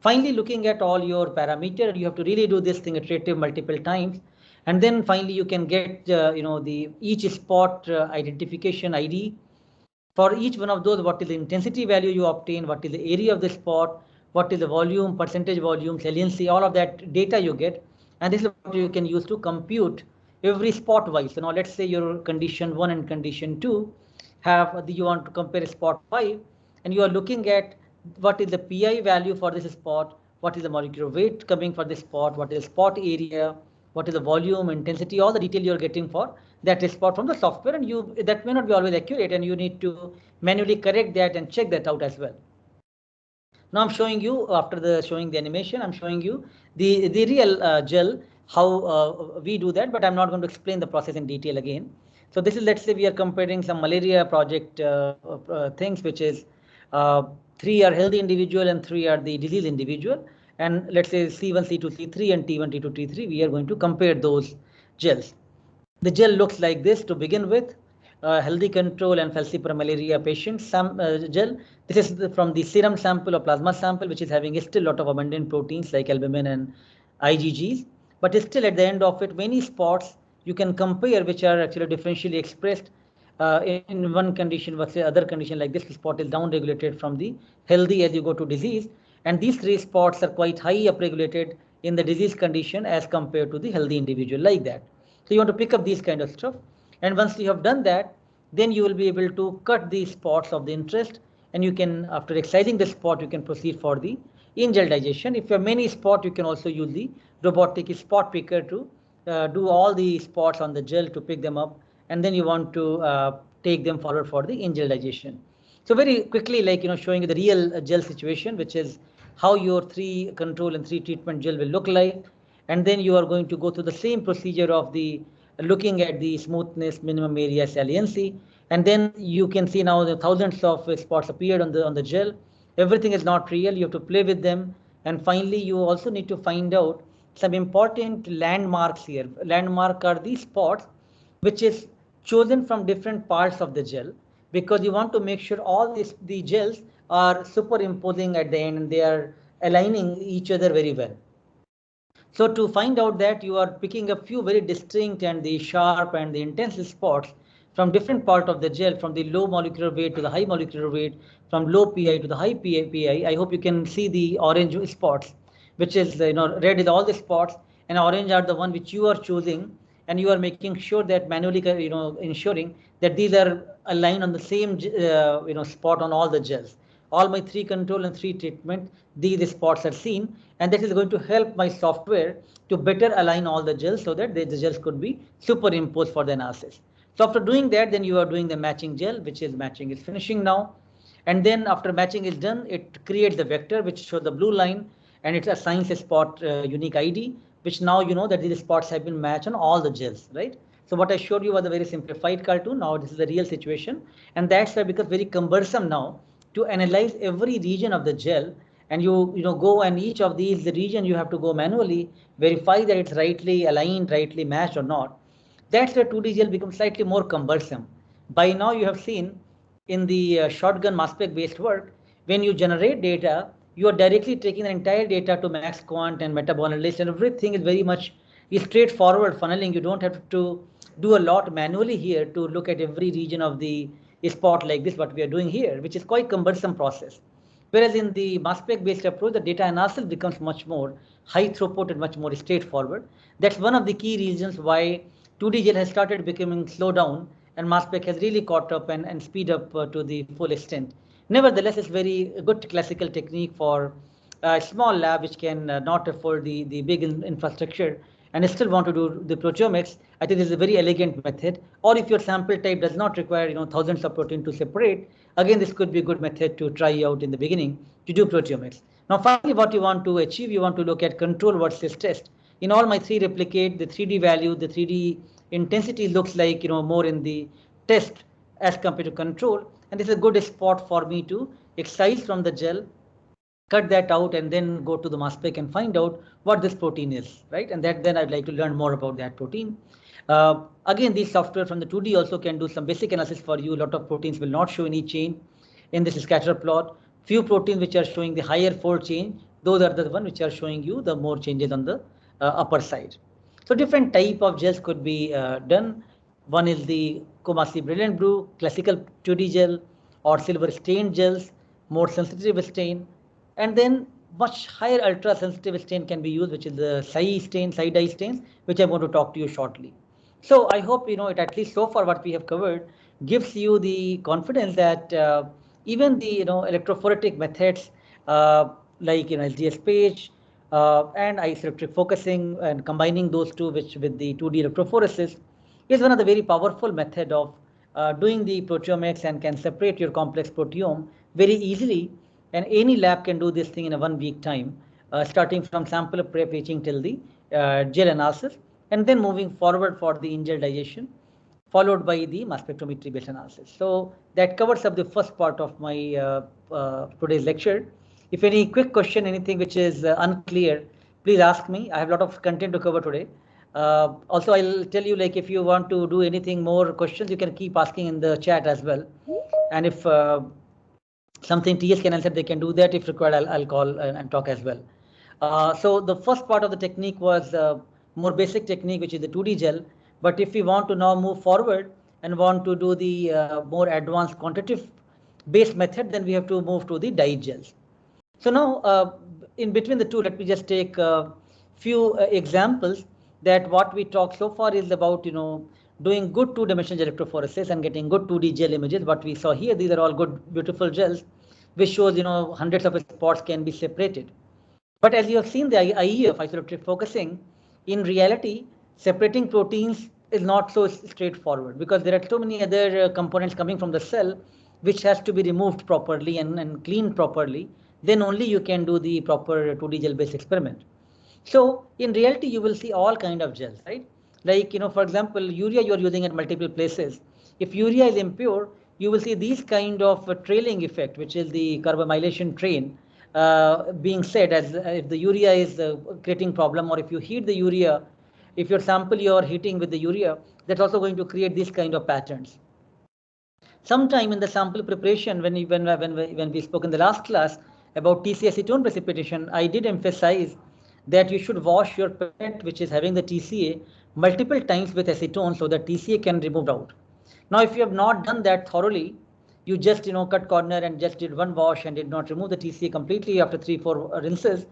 Finally, looking at all your parameter, you have to really do this thing iterative multiple times, and then finally you can get the each spot identification ID. For each one of those, what is the intensity value you obtain, what is the area of the spot, what is the volume, percentage volume, saliency, all of that data you get, and this is what you can use to compute every spot wise. So now let's say your condition 1 and condition 2 have you want to compare spot 5, and you are looking at what is the pi value for this spot, what is the molecular weight coming for this spot, what is the spot area, what is the volume, intensity, all the detail you're getting for that spot from the software, and that may not be always accurate, and you need to manually correct that and check that out as well. Now I'm showing you, after showing the animation, I'm showing you the real gel, how we do that, but I'm not going to explain the process in detail again. So this is, let's say we are comparing some malaria project things, which is 3 are healthy individual and 3 are the disease individual. And let's say C1, C2, C3 and T1, T2, T3, we are going to compare those gels. The gel looks like this to begin with. Healthy control and falciparum malaria patient gel. This is from the serum sample or plasma sample, which is having still a lot of abundant proteins like albumin and IgGs. But still at the end of it, many spots you can compare which are actually differentially expressed in one condition versus other condition. Like this spot is down-regulated from the healthy as you go to disease. And these 3 spots are quite high upregulated in the disease condition as compared to the healthy individual, like that. So you want to pick up these kind of stuff. And once you have done that, then you will be able to cut the spots of the interest, and you can, after excising the spot, you can proceed for the in-gel digestion. If you have many spots, you can also use the robotic spot picker to do all the spots on the gel to pick them up, and then you want to take them forward for the in-gel digestion. So very quickly, like showing you the real gel situation, which is how your 3 control and 3 treatment gel will look like. And then you are going to go through the same procedure of the looking at the smoothness, minimum area, saliency, and then you can see now the thousands of spots appeared on the gel. Everything is not real. You have to play with them, and finally you also need to find out some important landmarks here. Landmark are these spots which is chosen from different parts of the gel, because you want to make sure all the gels are superimposing at the end and they are aligning each other very well. So to find out that, you are picking a few very distinct and the sharp and the intense spots from different part of the gel, from the low molecular weight to the high molecular weight, from low pi to the high pi. I hope you can see the orange spots, which is red is all the spots and orange are the one which you are choosing, and you are making sure that manually ensuring that these are aligned on the same spot on all the gels. All my 3 control and 3 treatment, these spots are seen, and that is going to help my software to better align all the gels so that the gels could be superimposed for the analysis. So after doing that, then you are doing the matching gel, which is matching is finishing now. And then after matching is done, it creates the vector which shows the blue line, and it assigns a spot unique ID, which now you know that these spots have been matched on all the gels, right? So what I showed you was a very simplified cartoon. Now this is the real situation, and that's why it becomes very cumbersome now to analyze every region of the gel, and you go and each of these the region you have to go manually verify that it's rightly aligned, rightly matched or not. That's where 2D gel becomes slightly more cumbersome. By now you have seen in the shotgun mass spec based work, when you generate data, you are directly taking the entire data to max quant and metabolist, and everything is very much straightforward funneling. You don't have to do a lot manually here to look at every region of the spot like this, what we are doing here, which is quite cumbersome process. Whereas in the mass spec based approach, the data analysis becomes much more high throughput and much more straightforward. That's one of the key reasons why 2D gel has started becoming slow down, and mass spec has really caught up and speed up to the full extent. Nevertheless, it's very good classical technique for a small lab which can not afford the big infrastructure and still want to do the proteomics. I think this is a very elegant method. Or if your sample type does not require thousands of protein to separate, again this could be a good method to try out in the beginning to do proteomics. Now finally, what you want to achieve, you want to look at control versus test. In all my 3 replicate, the 3D value, the 3D intensity looks like more in the test as compared to control, and this is a good spot for me to excise from the gel, cut that out, and then go to the mass spec and find out what this protein is, right? And that then I'd like to learn more about that protein. Again, these software from the 2D also can do some basic analysis for you. A lot of proteins will not show any chain in this scatter plot. Few proteins which are showing the higher fold chain, those are the ones which are showing you the more changes on the upper side. So different type of gels could be done. One is the Kumasi Brilliant Brew, classical 2D gel, or silver stained gels, more sensitive stain, and then much higher ultra sensitive stain can be used, which is the Psi dye stains, which I'm going to talk to you shortly. So I hope it at least so far what we have covered gives you the confidence that even the electrophoretic methods like LGS page and isoelectric focusing and combining those two with the 2D electrophoresis is one of the very powerful method of doing the proteomics and can separate your complex proteome very easily, and any lab can do this thing in a 1 week time, starting from sample prep etching till the gel analysis, and then moving forward for the in-gel digestion, followed by the mass spectrometry based analysis. So that covers up the first part of my today's lecture. If any quick question, anything which is unclear, please ask me. I have a lot of content to cover today. Also, I'll tell you, like, if you want to do anything more questions, you can keep asking in the chat as well. And if something TS can answer, they can do that. If required, I'll call and talk as well. So the first part of the technique was more basic technique, which is the 2D gel. But if we want to now move forward and want to do the more advanced quantitative based method, then we have to move to the dyed gels. So now in between the two, let me just take a few examples that what we talked so far is about, doing good two-dimensional electrophoresis and getting good 2D gel images. What we saw here, these are all good, beautiful gels, which shows, hundreds of spots can be separated. But as you have seen the Ief, isoelectric focusing, in reality, separating proteins is not so straightforward because there are so many other components coming from the cell which has to be removed properly and cleaned properly. Then only you can do the proper 2D gel based experiment. So in reality, you will see all kind of gels, right? Like, for example, urea you are using at multiple places. If urea is impure, you will see these kind of trailing effect, which is the carbamylation train being said as if the urea is creating problem, or if you heat the urea, if your sample you are heating with the urea, that's also going to create these kind of patterns. Sometime in the sample preparation, when we spoke in the last class about TC acetone precipitation, I did emphasize that you should wash your pipette, which is having the TCA, multiple times with acetone so that TCA can be removed out. Now, if you have not done that thoroughly, you just cut corner and just did one wash and did not remove the TCA completely after 3-4 rinses,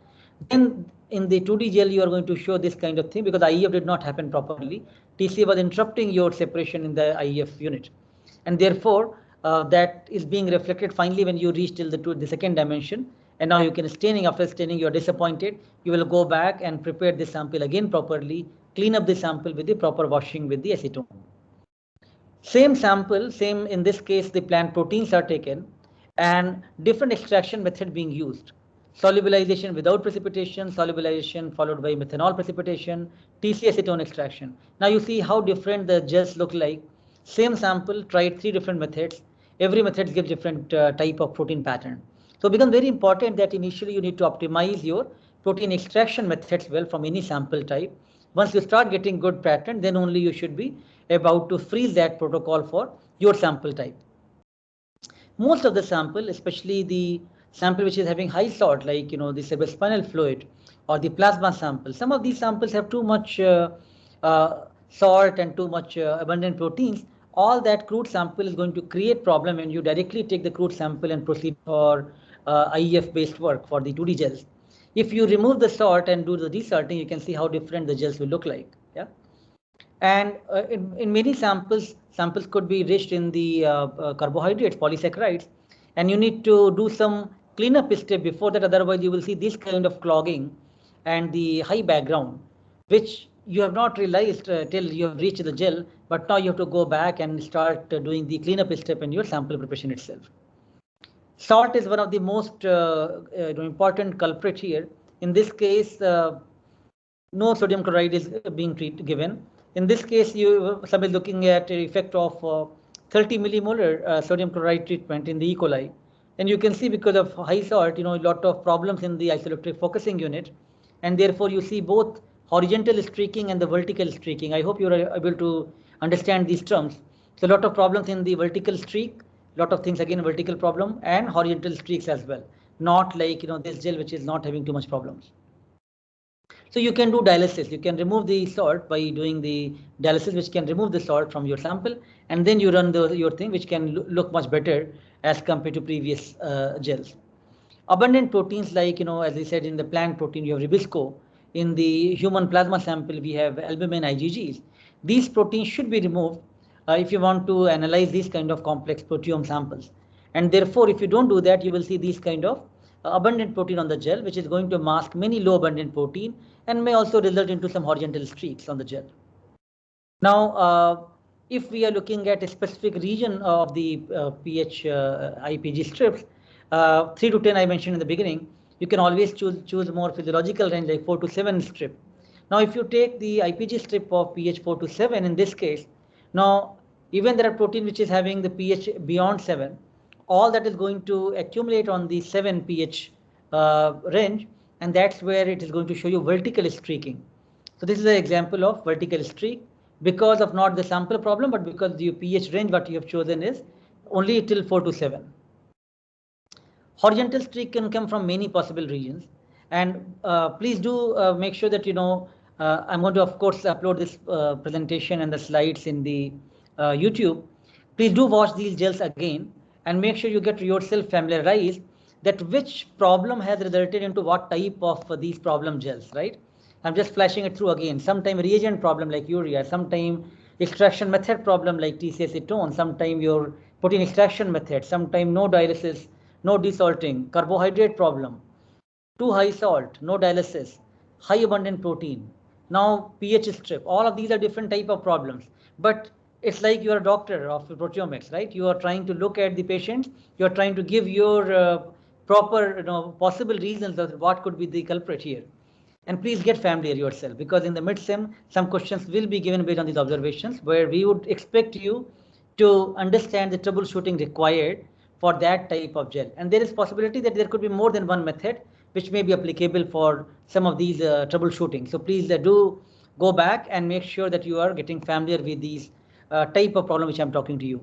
then in the 2D gel you are going to show this kind of thing because IEF did not happen properly. TCA was interrupting your separation in the IEF unit, and therefore that is being reflected finally when you reach till the second dimension. And now you can staining. After staining, you are disappointed. You will go back and prepare the sample again properly, clean up the sample with the proper washing with the acetone. Same sample, same in this case, the plant proteins are taken and different extraction method being used. Solubilization without precipitation, solubilization followed by methanol precipitation, TC acetone extraction. Now you see how different the gels look like. Same sample, tried 3 different methods. Every method gives different type of protein pattern. So it becomes very important that initially you need to optimize your protein extraction methods well from any sample type. Once you start getting good pattern, then only you should be about to freeze that protocol for your sample type. Most of the sample, especially the sample which is having high salt, like the cerebrospinal fluid or the plasma sample, some of these samples have too much salt and too much abundant proteins. All that crude sample is going to create problem when you directly take the crude sample and proceed for IEF based work for the 2D gels. If you remove the salt and do the desalting, you can see how different the gels will look like. Yeah. And in many samples could be rich in the carbohydrates, polysaccharides, and you need to do some cleanup step before that. Otherwise, you will see this kind of clogging and the high background, which you have not realized till you have reached the gel. But now you have to go back and start doing the cleanup step in your sample preparation itself. Salt is one of the most important culprit here. In this case, no sodium chloride is being given. In this case, some is looking at the effect of 30 millimolar sodium chloride treatment in the E. coli. And you can see because of high salt, a lot of problems in the isoelectric focusing unit. And therefore you see both horizontal streaking and the vertical streaking. I hope you are able to understand these terms. So a lot of problems in the vertical streak, lot of things again vertical problem and horizontal streaks as well. Not like this gel which is not having too much problems. So you can do dialysis. You can remove the salt by doing the dialysis, which can remove the salt from your sample, and then you run your thing, which can look much better as compared to previous gels. Abundant proteins like, as I said, in the plant protein, you have ribisco. In the human plasma sample, we have albumin IgGs. These proteins should be removed if you want to analyze these kind of complex proteome samples. And therefore, if you don't do that, you will see these kind of abundant protein on the gel, which is going to mask many low abundant protein and may also result into some horizontal streaks on the gel. Now, if we are looking at a specific region of the pH Ipg strips, 3 to 10 I mentioned in the beginning, you can always choose more physiological range like 4 to 7 strip. Now, if you take the Ipg strip of pH 4 to 7 in this case, now even there are protein which is having the pH beyond 7, all that is going to accumulate on the 7 pH range, and that's where it is going to show you vertical streaking. So this is an example of vertical streak because of not the sample problem, but because the pH range what you have chosen is only till 4 to 7. Horizontal streak can come from many possible regions, and please do make sure that I'm going to of course upload this presentation and the slides in the YouTube. Please do watch these gels again and make sure you get yourself familiarized that which problem has resulted into what type of these problem gels, right? I'm just flashing it through again. Sometime reagent problem like urea, sometime extraction method problem like TCA acetone, sometime your protein extraction method, sometime no dialysis, no desalting, carbohydrate problem, too high salt, no dialysis, high abundant protein, now pH strip. All of these are different type of problems. But it's like you are a doctor of proteomics, right? You are trying to look at the patients. You are trying to give your proper, possible reasons of what could be the culprit here. And please get familiar yourself, because in the mid-sem, some questions will be given based on these observations, where we would expect you to understand the troubleshooting required for that type of gel. And there is possibility that there could be more than one method which may be applicable for some of these troubleshooting. So please do go back and make sure that you are getting familiar with these type of problem which I'm talking to you.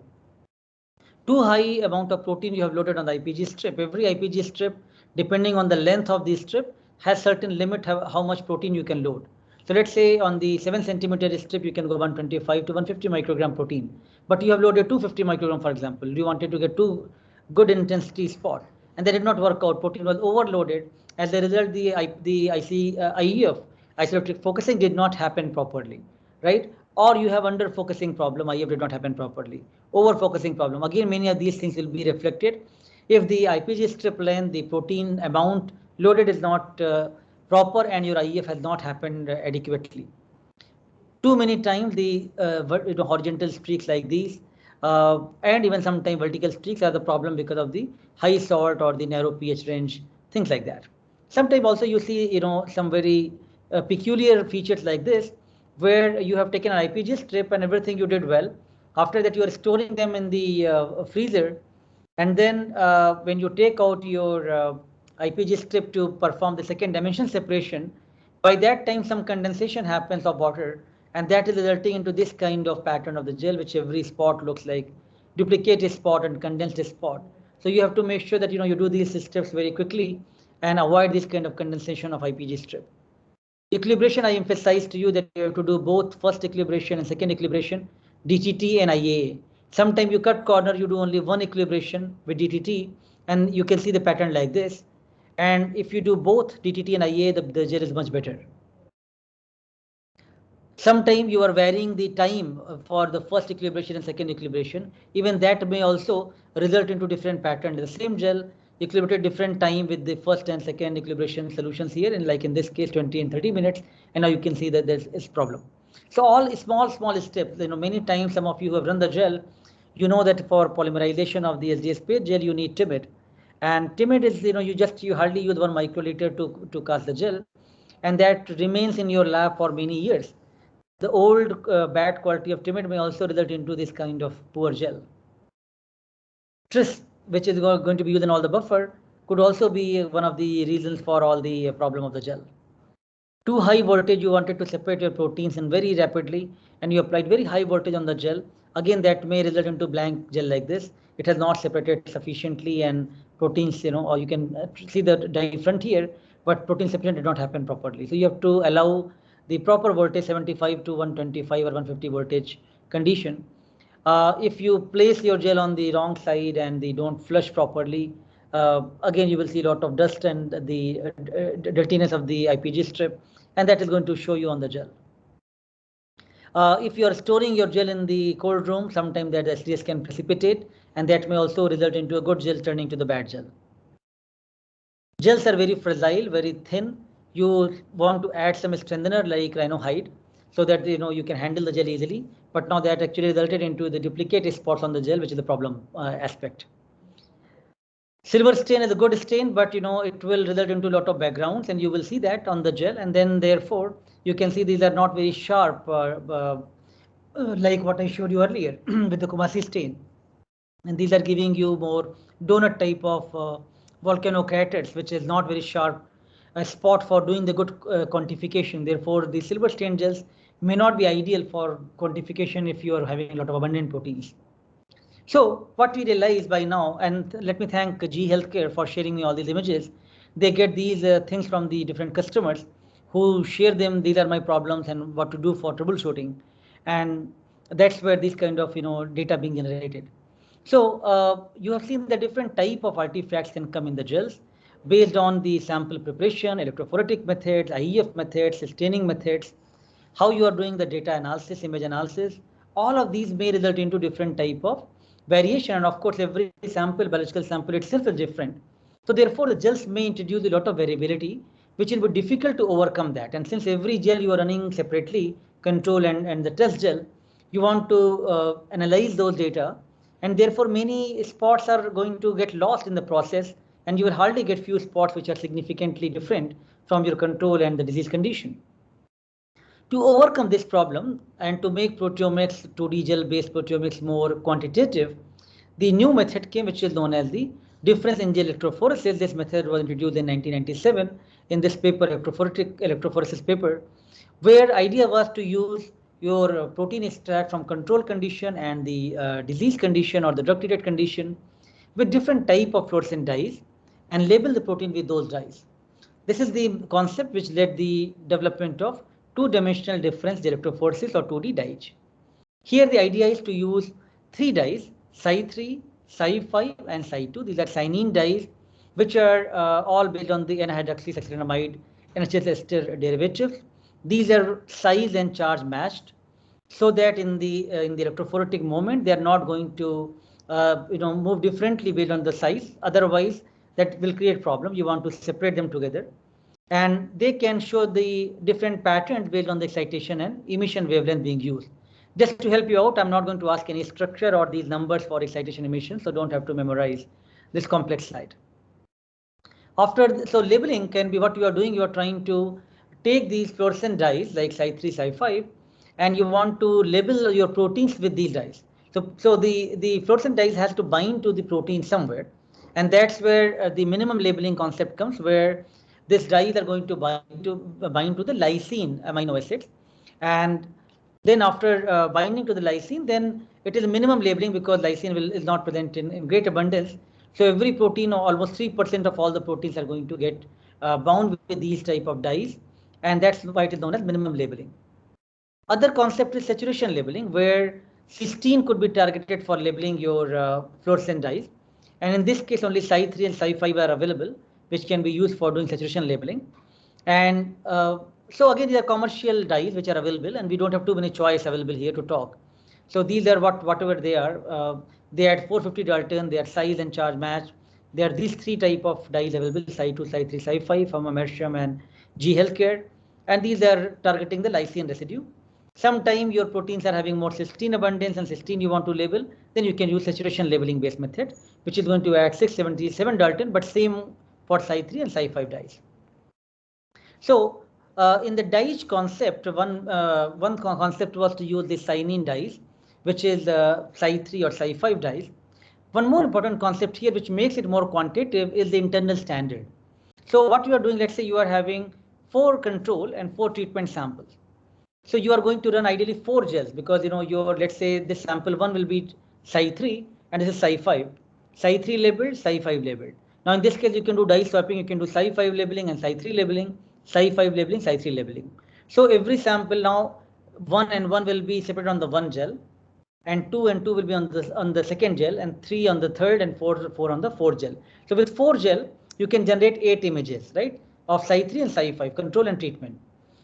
Too high amount of protein you have loaded on the Ipg strip. Every Ipg strip, depending on the length of the strip, has certain limit how much protein you can load. So let's say on the 7 centimeter strip, you can go 125 to 150 microgram protein, but you have loaded 250 microgram, for example. You wanted to get two good intensity spot, and that did not work out. Protein was overloaded. As a result, the Ief isoelectric focusing did not happen properly, right? Or you have under focusing problem, Ief did not happen properly. Over focusing problem. Again, many of these things will be reflected. If the Ipg strip length, the protein amount loaded is not proper and your Ief has not happened adequately. Too many times the horizontal streaks like these and even sometimes vertical streaks are the problem because of the high salt or the narrow pH range, things like that. Sometimes also you see some very peculiar features like this, where you have taken an Ipg strip and everything you did well. After that you are storing them in the freezer, and then when you take out your Ipg strip to perform the second dimension separation, by that time some condensation happens of water, and that is resulting into this kind of pattern of the gel, which every spot looks like duplicated spot and condensed spot. So you have to make sure that you do these steps very quickly and avoid this kind of condensation of Ipg strip. Equilibration, I emphasized to you that you have to do both first equilibration and second equilibration, DTT and IAA. Sometimes you cut corner, you do only one equilibration with DTT, and you can see the pattern like this. And if you do both DTT and IAA, the gel is much better. Sometimes you are varying the time for the first equilibration and second equilibration. Even that may also result into different patterns. The same gel equilibrated different time with the first and second equilibration solutions here, and like in this case 20 and 30 minutes, and now you can see that there's a problem. So all small steps, many times some of you who have run the gel, you know that for polymerization of the SDS page gel you need timid, and timid is you hardly use 1 microliter to cast the gel, and that remains in your lab for many years. the old bad quality of timid may also result into this kind of poor gel. Tris, which is going to be used in all the buffer, could also be one of the reasons for all the problem of the gel. Too high voltage, you wanted to separate your proteins in very rapidly, and you applied very high voltage on the gel. Again, that may result into blank gel like this. It has not separated sufficiently, and proteins, or you can see the dye front here, but protein separation did not happen properly. So you have to allow the proper voltage 75 to 125 or 150 voltage condition. If you place your gel on the wrong side and they don't flush properly, again you will see a lot of dust and the dirtiness of the Ipg strip, and that is going to show you on the gel. If you are storing your gel in the cold room, sometimes that SDS can precipitate, and that may also result into a good gel turning to the bad gel. Gels are very fragile, very thin. You want to add some strengthener like rhinohide, so that you can handle the gel easily. But now that actually resulted into the duplicated spots on the gel, which is the problem aspect. Silver stain is a good stain, but it will result into a lot of backgrounds, and you will see that on the gel. And then therefore you can see these are not very sharp, like what I showed you earlier with the Kumasi stain. And these are giving you more donut type of volcanocraters, which is not very sharp spot for doing the good quantification. Therefore, the silver stain gels may not be ideal for quantification if you are having a lot of abundant proteins. So what we realize by now, and let me thank G Healthcare for sharing me all these images. They get these things from the different customers who share them. These are my problems and what to do for troubleshooting, and that's where this kind of data being generated. So you have seen the different type of artifacts can come in the gels based on the sample preparation, electrophoretic methods, Ief methods, staining methods, how you are doing the data analysis, image analysis. All of these may result into different type of variation, and of course every sample, biological sample itself is different. So therefore the gels may introduce a lot of variability, which will be difficult to overcome that. And since every gel you are running separately, control and the test gel, you want to analyze those data, and therefore many spots are going to get lost in the process, and you will hardly get few spots which are significantly different from your control and the disease condition. To overcome this problem and to make proteomics, 2D gel-based proteomics more quantitative, the new method came, which is known as the difference in gel electrophoresis. This method was introduced in 1997 in this paper, electrophoresis paper, where idea was to use your protein extract from control condition and the disease condition or the drug-treated condition with different type of fluorescent dyes and label the protein with those dyes. This is the concept which led the development of two-dimensional difference electrophoresis or 2D dyes. Here the idea is to use three dyes, Psi3, Psi5 and Psi2. These are cyanine dyes which are all based on the N-hydroxyacrylamide NHS ester derivatives. These are size and charge matched, so that in the electrophoretic moment they are not going to move differently based on the size. Otherwise that will create problem. You want to separate them together, and they can show the different patterns based on the excitation and emission wavelength being used. Just to help you out, I'm not going to ask any structure or these numbers for excitation emission, so don't have to memorize this complex slide. So labeling can be what you are doing. You are trying to take these fluorescent dyes like Psi3, Psi5, and you want to label your proteins with these dyes. So the fluorescent dyes has to bind to the protein somewhere, and that's where the minimum labeling concept comes, where these dyes are going to bind to the lysine amino acids, and then after binding to the lysine, then it is a minimum labeling because lysine is not present in great abundance. So every protein, or almost 3% of all the proteins, are going to get bound with these type of dyes, and that's why it is known as minimum labeling. Other concept is saturation labeling, where cysteine could be targeted for labeling your fluorescent dyes, and in this case only Psi3 and Psi5 are available, which can be used for doing saturation labeling. And so again, these are commercial dyes which are available, and we don't have too many choice available here to talk. So these are whatever they are. They are 450 Dalton, they are size and charge match. There are these three type of dyes available: Psi2, Psi3, Psi5 from Mersham and G Healthcare, and these are targeting the lysine residue. Sometimes your proteins are having more cysteine abundance, and cysteine you want to label, then you can use saturation labeling based method, which is going to add 677 Dalton, but same for Psi3 and Psi5 dyes. So in the dyes concept, one concept was to use the cyanine dyes, which is Psi3 or Psi5 dyes. One more important concept here, which makes it more quantitative, is the internal standard. So what you are doing, let's say you are having 4 control and 4 treatment samples. So you are going to run ideally 4 gels, because your, let's say this sample 1 will be Psi3 and this is Psi5. Psi3 labeled, Psi5 labeled. Now in this case you can do dye swapping, you can do Psi5 labeling and Psi3 labeling, Psi5 labeling, Psi3 labeling. So every sample now 1 and 1 will be separated on the one gel, and 2 and 2 will be on the second gel, and 3 on the third, and 4 on the fourth gel. So with 4 gel you can generate 8 images, right, of Psi3 and Psi5 control and treatment.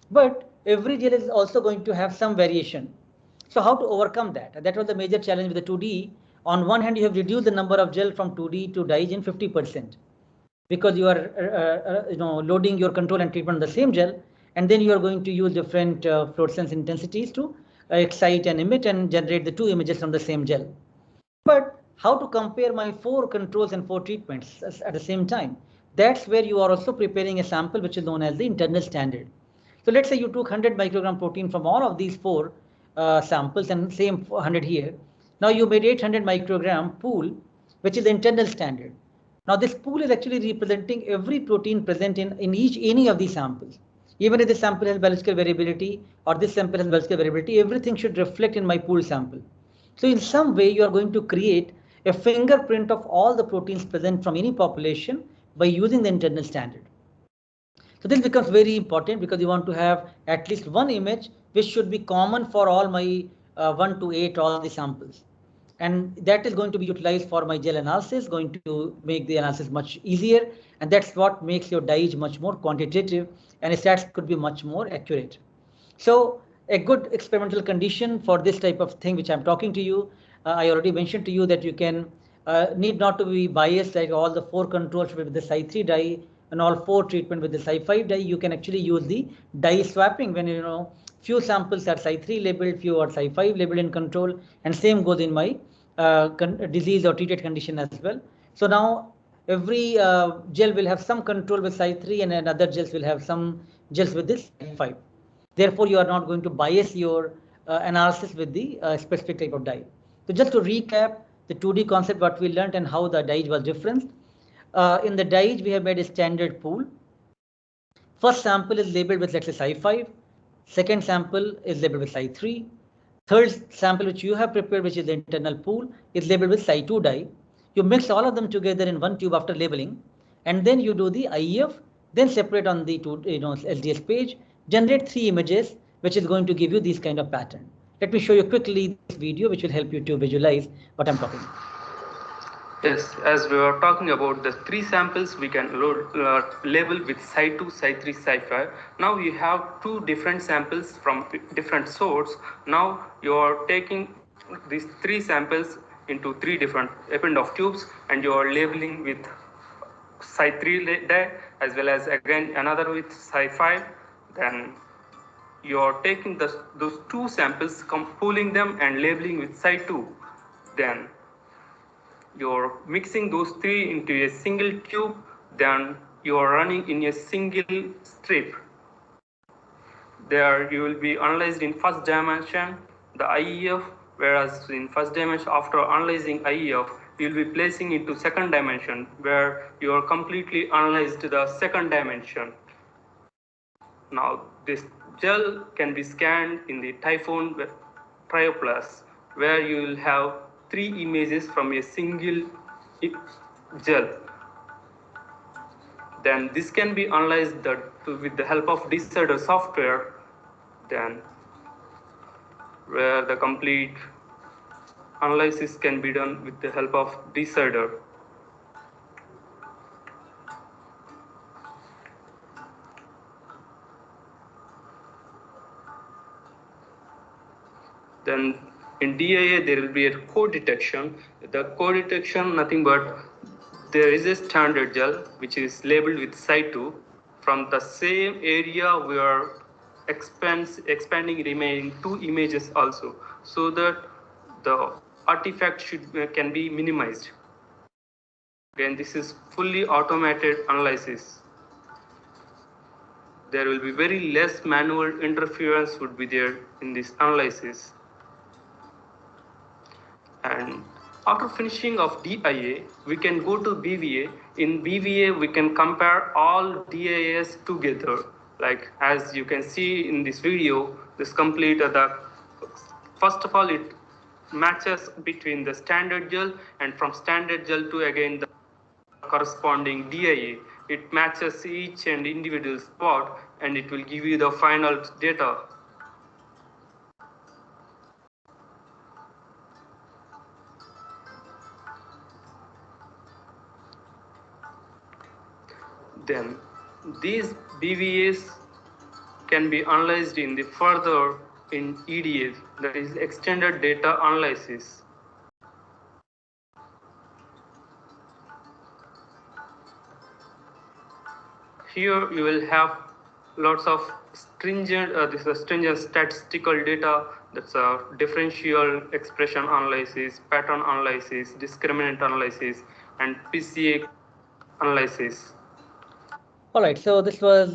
But every gel is also going to have some variation. So how to overcome that? That was the major challenge with the 2D. On one hand, you have reduced the number of gel from 2D to dyes in 50%, because you are loading your control and treatment on the same gel, and then you are going to use different fluorescence intensities to excite and emit and generate the 2 images from the same gel. But how to compare my 4 controls and 4 treatments at the same time? That's where you are also preparing a sample which is known as the internal standard. So let's say you took 100 microgram protein from all of these 4 samples, and same 100 here. Now you made 800 microgram pool, which is the internal standard. Now this pool is actually representing every protein present in any of these samples. Even if this sample has biological variability or this sample has biological variability, everything should reflect in my pool sample. So in some way you are going to create a fingerprint of all the proteins present from any population by using the internal standard. So this becomes very important, because you want to have at least one image which should be common for all my 1 to 8 all the samples. And that is going to be utilized for my gel analysis, going to make the analysis much easier. And that's what makes your dyes much more quantitative, and stats could be much more accurate. So a good experimental condition for this type of thing which I'm talking to you, I already mentioned to you that you can need not to be biased, like all the 4 controls with the Psi3 dye and all 4 treatment with the Psi5 dye. You can actually use the dye swapping when few samples are Psi3 labeled, few are Psi5 labeled in control, and same goes in my disease or treated condition as well. So now every gel will have some control with Psi3, and other gels will have some gels with this Psi5. Therefore, you are not going to bias your analysis with the specific type of dye. So just to recap the 2D concept, what we learned and how the dyes was different. In the dyes, we have made a standard pool. First sample is labeled with, let's say, Psi5. Second sample is labeled with Psi3. Third sample which you have prepared, which is the internal pool, is labeled with Psi2 dye. You mix all of them together in one tube after labeling, and then you do the Ief, then separate on the LDS page, generate 3 images, which is going to give you this kind of pattern. Let me show you quickly this video, which will help you to visualize what I'm talking about. Yes, as we were talking about the 3 samples we can label with Psi2, Psi3, Psi5. Now you have 2 different samples from different source. Now you are taking these 3 samples into 3 different Eppendorf tubes, and you are labeling with Psi3 dye as well as again another with Psi5. Then you are taking those 2 samples, pooling them and labeling with Psi2. Then you're mixing those 3 into a single tube, then you are running in a single strip. There you will be analyzed in first dimension the Ief, whereas in first dimension, after analyzing Ief, you will be placing into second dimension, where you are completely analyzed the second dimension. Now this gel can be scanned in the Typhoon Trioplus, where you will have 3 images from a single gel. Then this can be analyzed with the help of Decider software, then where the complete analysis can be done with the help of Decider. Then in DIA there will be a co-detection. The co-detection, nothing but there is a standard gel which is labeled with Psi2. From the same area we are expanding remaining 2 images also, so that the artifact can be minimized. Again, this is fully automated analysis. there will be very less manual interference would be there in this analysis. And after finishing of DIA, we can go to BVA. In BVA, we can compare all DIAs together. Like as you can see in this video, this complete first of all, it matches between the standard gel, and from standard gel to again the corresponding DIA. It matches each and individual spot, and it will give you the final data. Then these BVAs can be analyzed in the further in EDA, that is extended data analysis. Here you will have lots of stringent statistical data, that's a differential expression analysis, pattern analysis, discriminant analysis, and PCA analysis. All right, so this was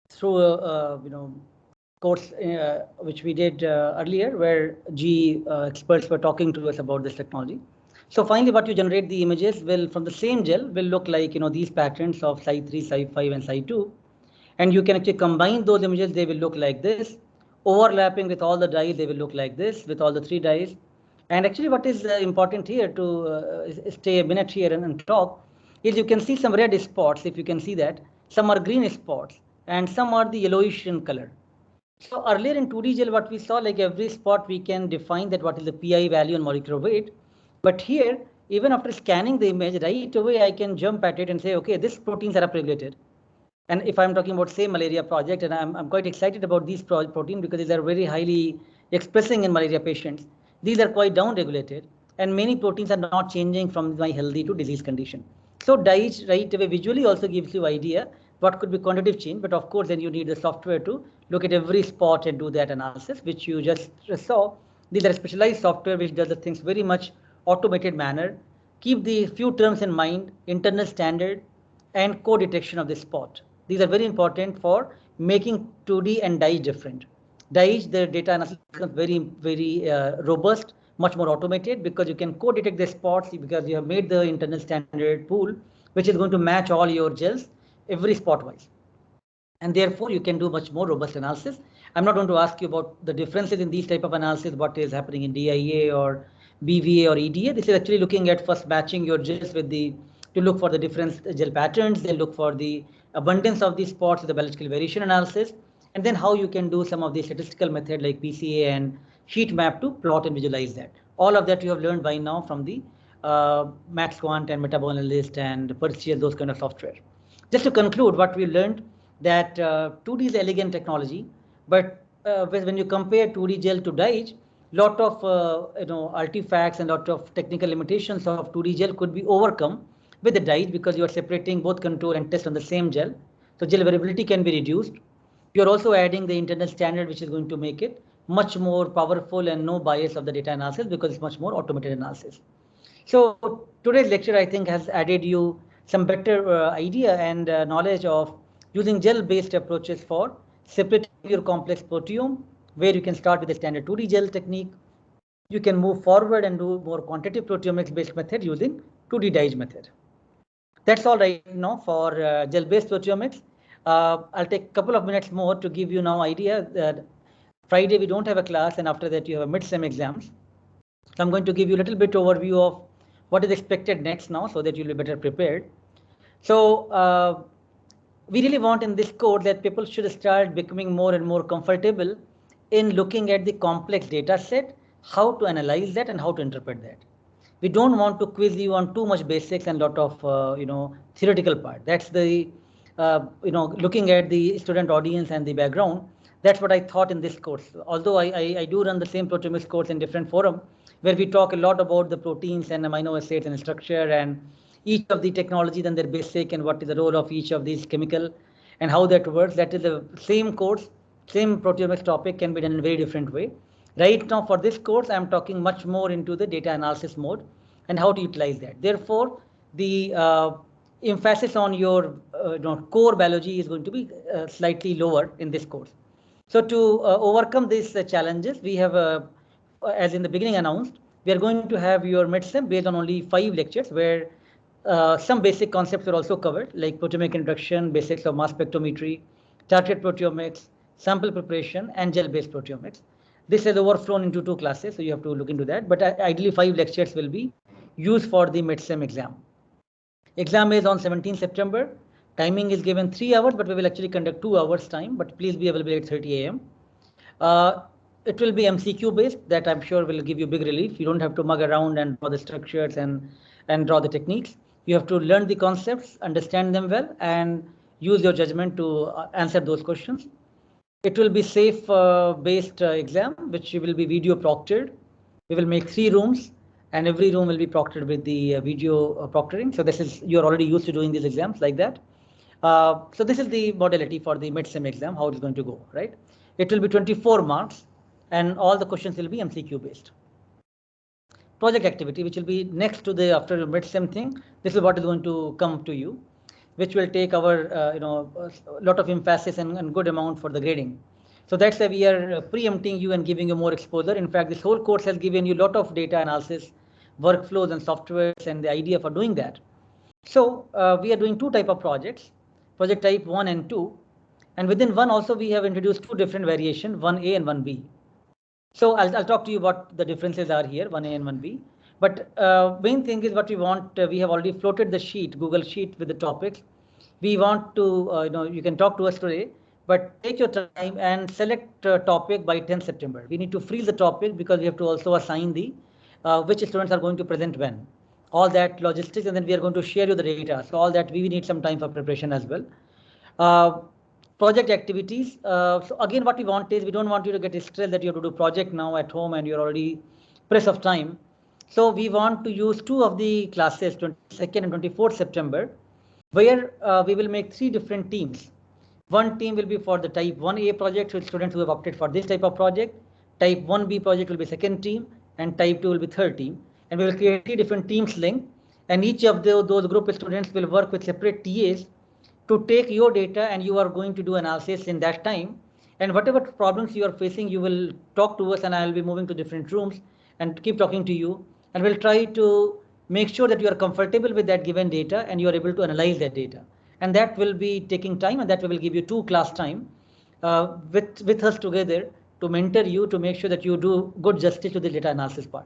through course which we did earlier, where GE experts were talking to us about this technology. So finally, what you generate the images will from the same gel will look like these patterns of Psi 3, Psi 5, and Psi 2, and you can actually combine those images. They will look like this, overlapping with all the dyes. They will look like this with all the 3 dyes. And actually, what is important here to stay a minute here and talk is you can see some red spots. If you can see that, some are green spots, and some are the yellowish in color. So earlier in 2D gel, what we saw, like every spot we can define that what is the PI value and molecular weight. But here, even after scanning the image, right away I can jump at it and say, okay, this proteins are upregulated. And if I'm talking about say malaria project, and I'm quite excited about these proteins because these are very highly expressing in malaria patients. These are quite down-regulated, and many proteins are not changing from my healthy to disease condition. So dyes right away visually also gives you idea what could be quantitative change, but of course then you need the software to look at every spot and do that analysis, which you just saw. These are specialized software which does the things very much automated manner. Keep the few terms in mind: internal standard and co-detection of the spot. These are very important for making 2D and dyes different. Dyes, the data analysis becomes very robust, much more automated, because you can co-detect the spots because you have made the internal standard pool, which is going to match all your gels every spot wise. And therefore you can do much more robust analysis. I'm not going to ask you about the differences in these type of analysis, what is happening in DIA or BVA or EDA. This is actually looking at first matching your gels with the, to look for the different gel patterns, then look for the abundance of these spots with the biological variation analysis, and then how you can do some of the statistical method like PCA and heat map to plot and visualize that. All of that you have learned by now from the MaxQuant and MetaboAnalyst and Perseus, those kind of software. Just to conclude, what we learned that 2D is elegant technology, but when you compare 2D gel to dyes, lot of artifacts and lot of technical limitations of 2D gel could be overcome with the dyes, because you are separating both control and test on the same gel. So gel variability can be reduced. You're also adding the internal standard, which is going to make it much more powerful and no bias of the data analysis, because it's much more automated analysis. So today's lecture, I think, has added you some better idea and knowledge of using gel-based approaches for separating your complex proteome, where you can start with a standard 2D gel technique. You can move forward and do more quantitative proteomics-based method using 2D dyes method. That's all right now for gel-based proteomics. I'll take a couple of minutes more to give you now idea that Friday we don't have a class, and after that you have a mid-sem exams. So I'm going to give you a little bit overview of what is expected next now, so that you'll be better prepared. So we really want in this course that people should start becoming more and more comfortable in looking at the complex data set, how to analyze that and how to interpret that. We don't want to quiz you on too much basics and lot of theoretical part. That's the looking at the student audience and the background. That's what I thought in this course. Although I do run the same proteomics course in different forum, where we talk a lot about the proteins and amino acids and structure and each of the technologies and their basic and what is the role of each of these chemical and how that works. That is the same course, same proteomics topic can be done in a very different way. Right now for this course, I'm talking much more into the data analysis mode and how to utilize that. Therefore, the emphasis on your core biology is going to be slightly lower in this course. So to overcome these challenges, we have, as in the beginning announced, we are going to have your midsem based on only 5 lectures, where some basic concepts are also covered, like proteomic introduction, basics of mass spectrometry, targeted proteomics, sample preparation, and gel-based proteomics. This has overflown into 2 classes, so you have to look into that. But ideally, 5 lectures will be used for the midsem exam. Exam is on 17 September. Timing is given 3 hours, but we will actually conduct 2 hours time. But please be available at 8:30 a.m. It will be MCQ based. That I'm sure will give you big relief. You don't have to mug around and draw the structures and draw the techniques. You have to learn the concepts, understand them well, and use your judgment to answer those questions. It will be safe based exam, which will be video proctored. We will make 3 rooms, and every room will be proctored with the video proctoring. So this is, you're already used to doing these exams like that. So this is the modality for the midsem exam, how it's going to go, right? It will be 24 marks, and all the questions will be MCQ based. Project activity, which will be next to the after midsem thing. This is what is going to come to you, which will take our lot of emphasis and good amount for the grading. So that's why we are preempting you and giving you more exposure. In fact, this whole course has given you a lot of data analysis, workflows and softwares, and the idea for doing that. So we are doing 2 type of projects, project type 1 and 2. And within 1 also we have introduced 2 different variations, 1A and 1B. So I'll talk to you what the differences are here, 1A and 1B. But main thing is what we want, we have already floated the sheet, Google Sheet with the topics. We want to, you can talk to us today, but take your time and select a topic by 10th September. We need to freeze the topic because we have to also assign the which students are going to present when. All that logistics, and then we are going to share you the data. So all that we need some time for preparation as well. Project activities. So again, what we want is, we don't want you to get stressed that you have to do project now at home and you're already press of time. So we want to use 2 of the classes, 22nd and 24th September, where we will make 3 different teams. One team will be for the type 1A project with students who have opted for this type of project. Type 1B project will be second team, and type 2 will be third team. And we will create 3 different teams linked, and each of those group of students will work with separate TAs to take your data, and you are going to do analysis in that time. And whatever problems you are facing, you will talk to us, and I will be moving to different rooms and keep talking to you. And we'll try to make sure that you are comfortable with that given data and you are able to analyze that data. And that will be taking time, and that we will give you 2 class time with us together to mentor you, to make sure that you do good justice to the data analysis part.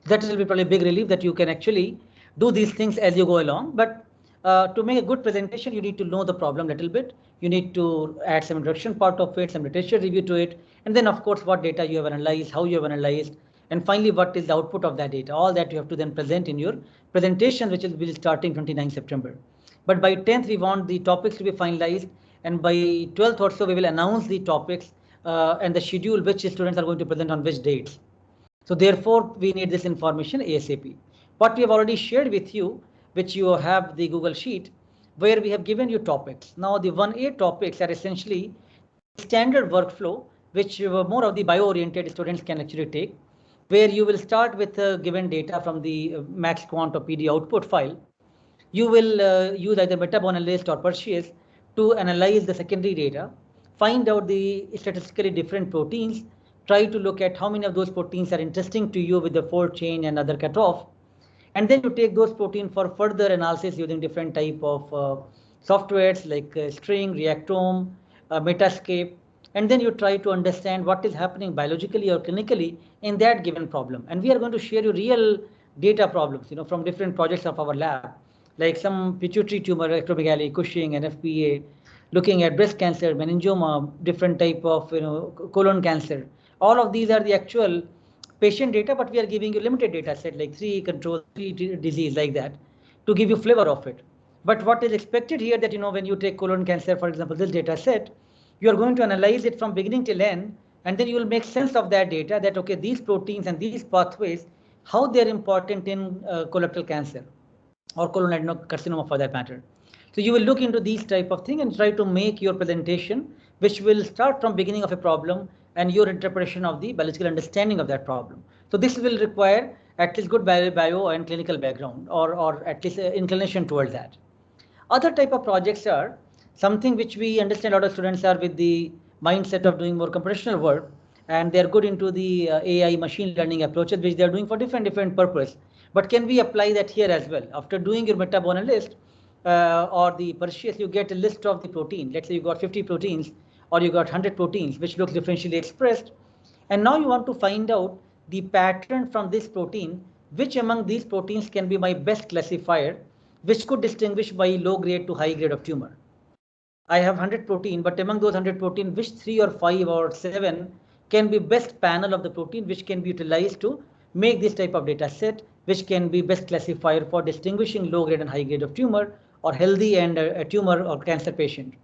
That will be probably a big relief that you can actually do these things as you go along. But to make a good presentation, you need to know the problem a little bit. You need to add some introduction part of it, some literature review to it, and then of course what data you have analyzed, how you have analyzed, and finally what is the output of that data. All that you have to then present in your presentation, which will be starting 29 September. But by 10th, we want the topics to be finalized, and by 12th or so, we will announce the topics and the schedule which students are going to present on which dates. So therefore, we need this information ASAP. What we have already shared with you, which you have the Google Sheet, where we have given you topics. Now the 1A topics are essentially the standard workflow, which more of the bio-oriented students can actually take, where you will start with given data from the max quant or PD output file. You will use either meta-analyst or Perseus to analyze the secondary data, find out the statistically different proteins, try to look at how many of those proteins are interesting to you with the fold chain and other cutoff. And then you take those proteins for further analysis using different type of softwares like String, Reactome, Metascape. And then you try to understand what is happening biologically or clinically in that given problem. And we are going to share you real data problems, from different projects of our lab, like some pituitary tumor, acromegaly, Cushing, NFPA, looking at breast cancer, meningioma, different type of colon cancer. All of these are the actual patient data, but we are giving you limited data set, like 3 control, 3 disease, like that, to give you flavor of it. But what is expected here that, when you take colon cancer, for example, this data set, you are going to analyze it from beginning till end, and then you will make sense of that data, that, okay, these proteins and these pathways, how they're important in colorectal cancer or colon adenocarcinoma for that matter. So you will look into these type of thing and try to make your presentation, which will start from beginning of a problem and your interpretation of the biological understanding of that problem. So this will require at least good bio and clinical background, or at least inclination towards that. Other type of projects are something which we understand a lot of students are with the mindset of doing more computational work, and they're good into the AI machine learning approaches, which they're doing for different purpose. But can we apply that here as well? After doing your metabolist or the Perseus, you get a list of the protein. Let's say you got 50 proteins or you got 100 proteins, which looks differentially expressed. And now you want to find out the pattern from this protein, which among these proteins can be my best classifier, which could distinguish by low grade to high grade of tumor. I have 100 protein, but among those 100 protein, which 3 or 5 or 7 can be best panel of the protein, which can be utilized to make this type of data set, which can be best classifier for distinguishing low grade and high grade of tumor, or healthy and a tumor or cancer patient.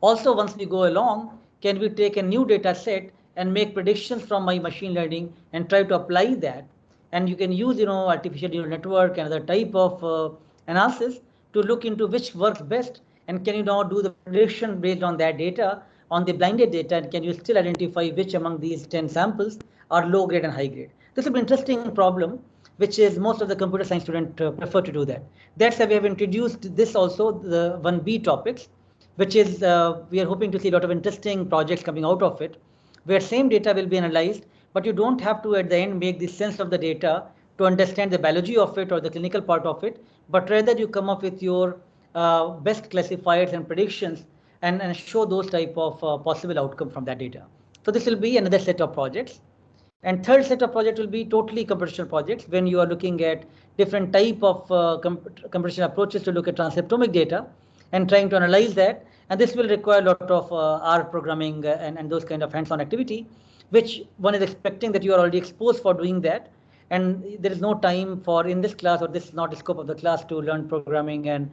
Also, once we go along, can we take a new data set and make predictions from my machine learning and try to apply that? And you can use, artificial neural network and other type of analysis to look into which works best. And can you now do the prediction based on that data, on the blinded data, and can you still identify which among these 10 samples are low grade and high grade? This is an interesting problem, which is most of the computer science students prefer to do that. That's why we have introduced this also, the 1B topics, which is we are hoping to see a lot of interesting projects coming out of it, where same data will be analyzed, but you don't have to at the end make the sense of the data to understand the biology of it or the clinical part of it, but rather you come up with your best classifiers and predictions and show those type of possible outcome from that data. So this will be another set of projects. And third set of projects will be totally computational projects when you are looking at different type of computational approaches to look at transcriptomic data and trying to analyze that. And this will require a lot of R programming and those kind of hands-on activity, which one is expecting that you are already exposed for doing that. And there is no time for in this class, or this is not the scope of the class, to learn programming and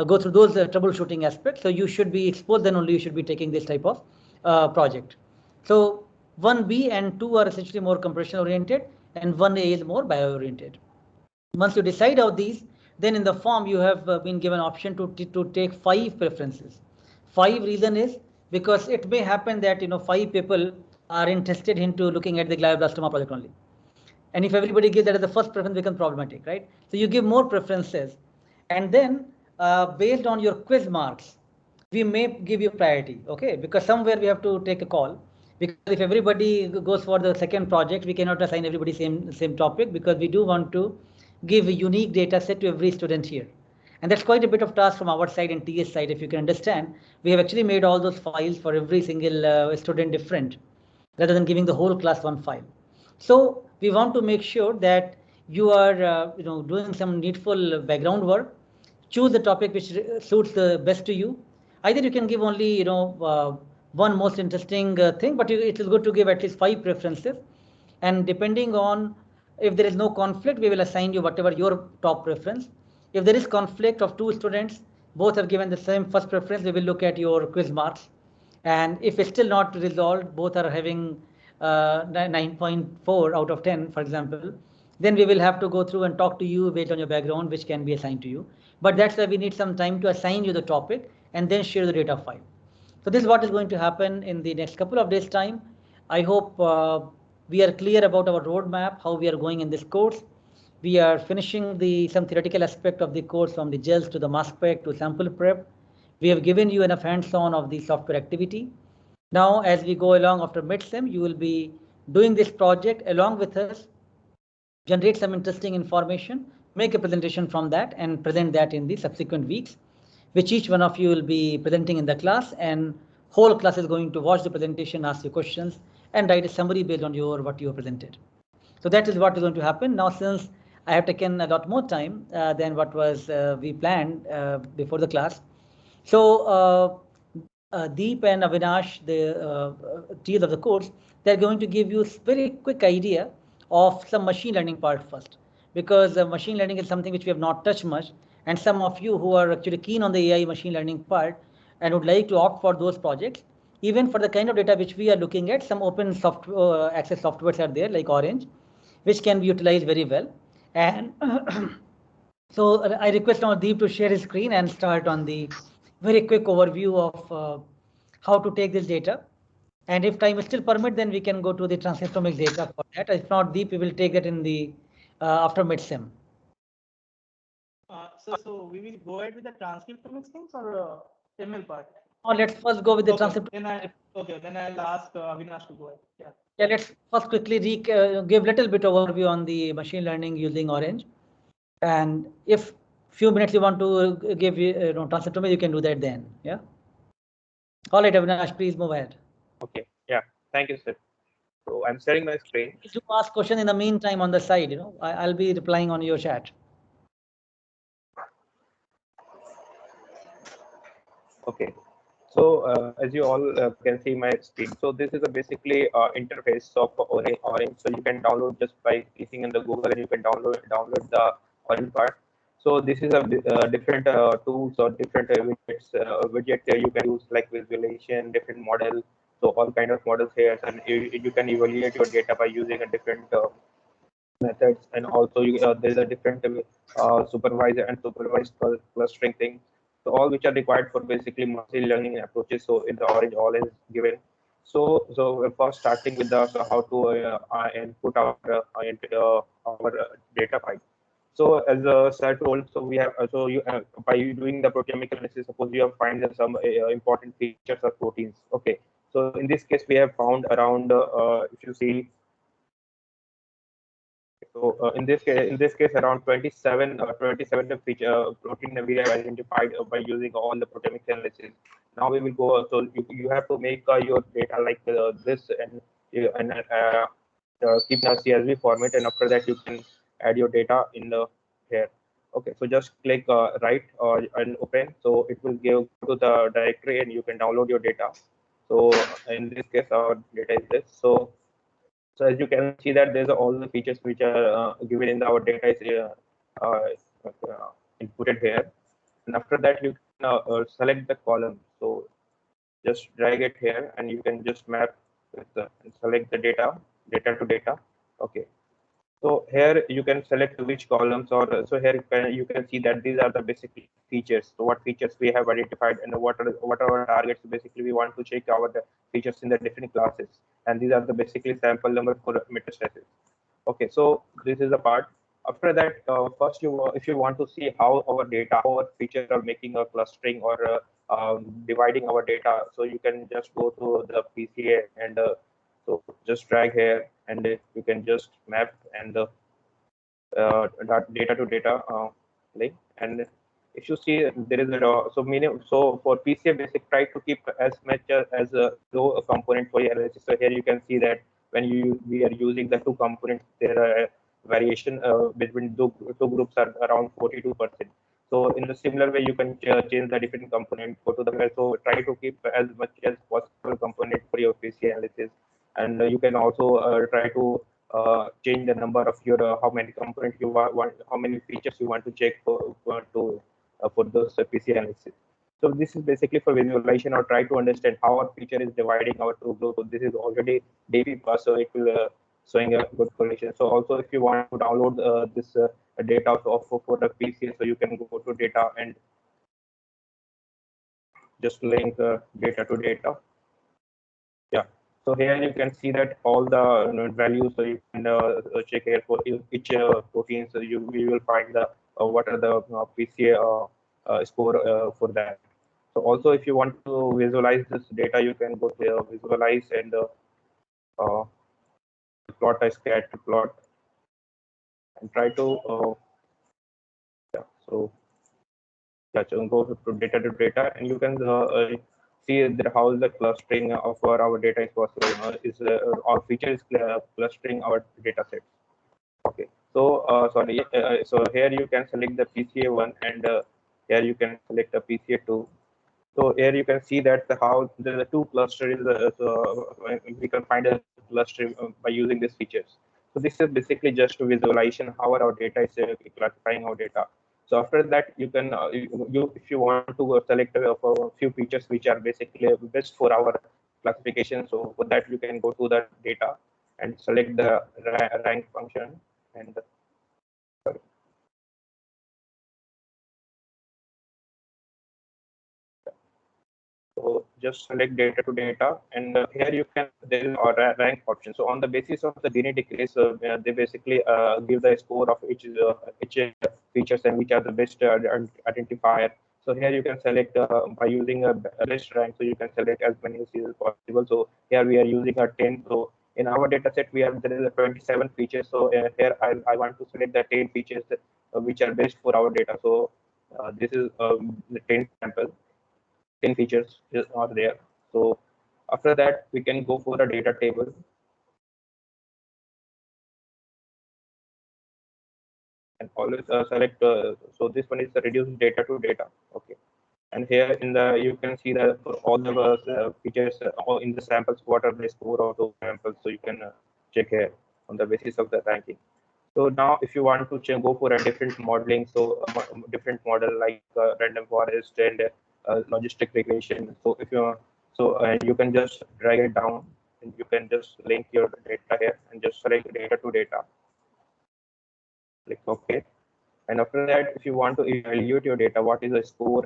go through those troubleshooting aspects. So you should be exposed, then only you should be taking this type of project. So 1B and 2 are essentially more computational oriented, and 1A is more bio oriented. Once you decide out these, then in the form you have been given option to take 5 preferences. 5 reason is because it may happen that 5 people are interested into looking at the glioblastoma project only. And if everybody gives that as the first preference, becomes problematic, right? So you give more preferences, and then based on your quiz marks, we may give you priority, okay? Because somewhere we have to take a call. Because if everybody goes for the second project, we cannot assign everybody same topic, because we do want to give a unique data set to every student here. And that's quite a bit of task from our side and TS side, if you can understand. We have actually made all those files for every single student different, rather than giving the whole class one file. So we want to make sure that you are doing some needful background work. Choose the topic which suits the best to you. Either you can give only one most interesting thing, but it is good to give at least 5 preferences. And depending on if there is no conflict, we will assign you whatever your top preference. If there is conflict of 2 students, both have given the same first preference, we will look at your quiz marks. And if it's still not resolved, both are having 9.4 out of 10, for example, then we will have to go through and talk to you based on your background, which can be assigned to you. But that's why we need some time to assign you the topic and then share the data file. So this is what is going to happen in the next couple of days' time. I hope we are clear about our roadmap, how we are going in this course. We are finishing some theoretical aspect of the course, from the gels to the mass spec to sample prep. We have given you enough hands-on of the software activity. Now, as we go along after mid-sem, you will be doing this project along with us, generate some interesting information, make a presentation from that, and present that in the subsequent weeks, which each one of you will be presenting in the class, and whole class is going to watch the presentation, ask you questions, and write a summary based on what you have presented. So that is what is going to happen. Now, since I have taken a lot more time than what was we planned before the class, so Deep and Avinash, the TLs of the course, they're going to give you a very quick idea of some machine learning part first, because machine learning is something which we have not touched much, and some of you who are actually keen on the AI machine learning part and would like to opt for those projects, even for the kind of data which we are looking at, some open software access softwares are there, like Orange, which can be utilized very well. And so I request now Deep to share his screen and start on the very quick overview of how to take this data. And if time is still permit, then we can go to the transcriptomics data for that. If not, Deep, we will take that in the after mid-sim. So we will go ahead with the transcriptomics things or ML part? Or let's first go with the transcript. Then I'll ask Avinash to go ahead. Yeah. Yeah, let's first quickly give little bit overview on the machine learning using Orange. And if few minutes you want to give transcriptomics, you can do that then. Yeah. All right, Avinash, please move ahead. Okay. Yeah. Thank you, sir. So I'm sharing my screen. Please do ask question in the meantime on the side. I'll be replying on your chat. Okay. So as you all can see my screen, so this is a basically interface of Orange. So you can download just by clicking in the Google, and you can download the Orange part. So this is a different tools or different widget you can use, like visualization, different model. So all kind of models here, and you can evaluate your data by using a different methods, and also there's a different supervisor and supervised clustering thing. So all which are required for basically machine learning approaches. So in the Orange, all is given. So first starting with the how to input our data file. So as sir told, so we have by doing the proteomic analysis, suppose you have find some important features of proteins. Okay, so in this case we have found around if you see. So in this case, around 27 protein we have identified by using all the proteomic analysis. Now we will go. So you have to make your data like this, and keep in a CSV format, and after that you can add your data in the here. Okay, so just click write and open. So it will give to the directory, and you can download your data. So in this case, our data is this. So as you can see that there's all the features which are given in our data is inputted here, and after that you can select the column. So just drag it here, and you can just map with and select the data to data. Okay. So here you can select which columns, or so here you can see that these are the basic features. So what features we have identified, and what are our targets. Basically, we want to check our features in the different classes, and these are the basically sample number for metastasis. Okay, so this is the part. After that, first if you want to see how our data, our features are making a clustering or dividing our data, so you can just go to the PCA and so just drag here, and you can just map and the data to data link. And if you see there is a so for PCA basic, try to keep as much as a low component for your analysis. So here you can see that when we are using the two components, there are variation between two groups are around 42%. So in a similar way, you can change the different component, go to the so try to keep as much as possible component for your PCA analysis. And you can also try to change the number of your how many components you want, how many features you want to check for those PCA analysis. So this is basically for visualization, or try to understand how our feature is dividing our two groups. So this is already DB plus, so it will showing a good correlation. So also if you want to download this data for the PCA, so you can go to data and just link data to data. Yeah. So here you can see that all the values. So you can check here for each protein. So you will find the what are the PCA score for that. So also if you want to visualize this data, you can go to visualize and plot a scatter plot and try to yeah. So yeah, so go to data, and you can see how the clustering of our data is possible. Our feature is clustering our data sets. Okay, so sorry, so here you can select the PCA1, and here you can select the PCA2. So here you can see that how the two clusters, so we can find a cluster by using these features. So this is basically just a visualization how our data is classifying our data. So after that, you can if you want to select a few features which are basically best for our classification. So for that, you can go to the data and select the rank function, and sorry. So just select data to data, and here you can, there is a rank option. So on the basis of the Gini decrease, they basically give the score of each features and which are the best identifier. So here you can select by using a best rank. So you can select as many as is possible. So here we are using a 10. So in our data set, there is a 27 features. So here I want to select the 10 features which are best for our data. So this is the 10 sample. 10 features are there. So after that, we can go for a data table. And always select, so this one is the reduce data to data. Okay. And here in the, you can see that for all the features all in the samples, what are the score of those samples. So you can check here on the basis of the ranking. So now if you want to go for a different modeling, so different model like random forest and logistic regression. So if you you can just drag it down and you can just link your data here and just select data to data. Click OK. And after that, if you want to evaluate your data, what is the score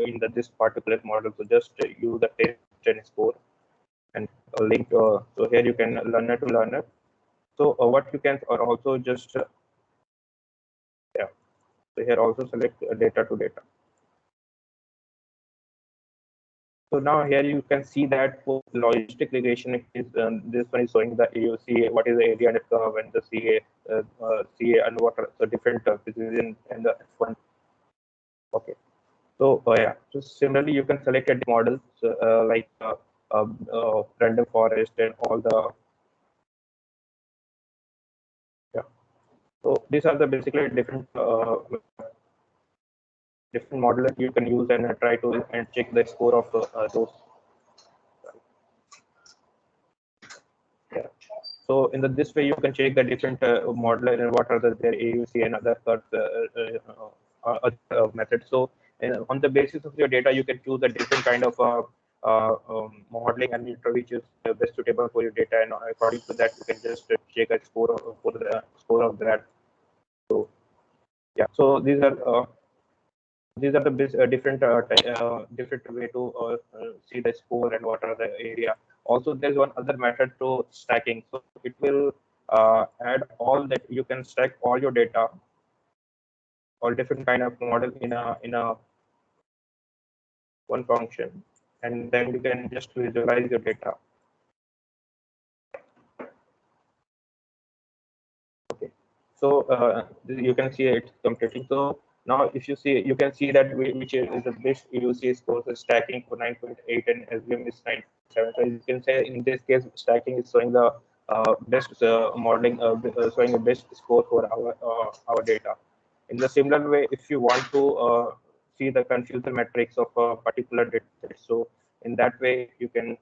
in this particular model? So just use the test and score and link. So here you can learner to learner. So what you can, or also just yeah. So here also select data to data. So now here you can see that for logistic regression, is this one is showing the AUC, what is the area under curve and the CA and what are the different precision and the F1. Okay. So yeah, so similarly you can select a models like random forest and all the yeah. So these are the basically different model that you can use and try to and check the score of those. Yeah. So in this way, you can check the different model and what are their AUC and other methods. So on the basis of your data, you can choose a different kind of modeling and which is best suitable for your data. And according to that, you can just check a score for the score of that. So yeah, so these are the different way to see the score and what are the area. Also, there's one other method to stacking. So it will add all that, you can stack all your data, all different kind of model in a one function, and then you can just visualize your data. Okay, so you can see it completing. So now if you see, you can see that which is the best UC scores is stacking for 9.8 and SVM is 9.7. So you can say in this case, stacking is showing the best modeling, showing the best score for our data. In the similar way, if you want to see the confusion matrix of a particular data set, so in that way you can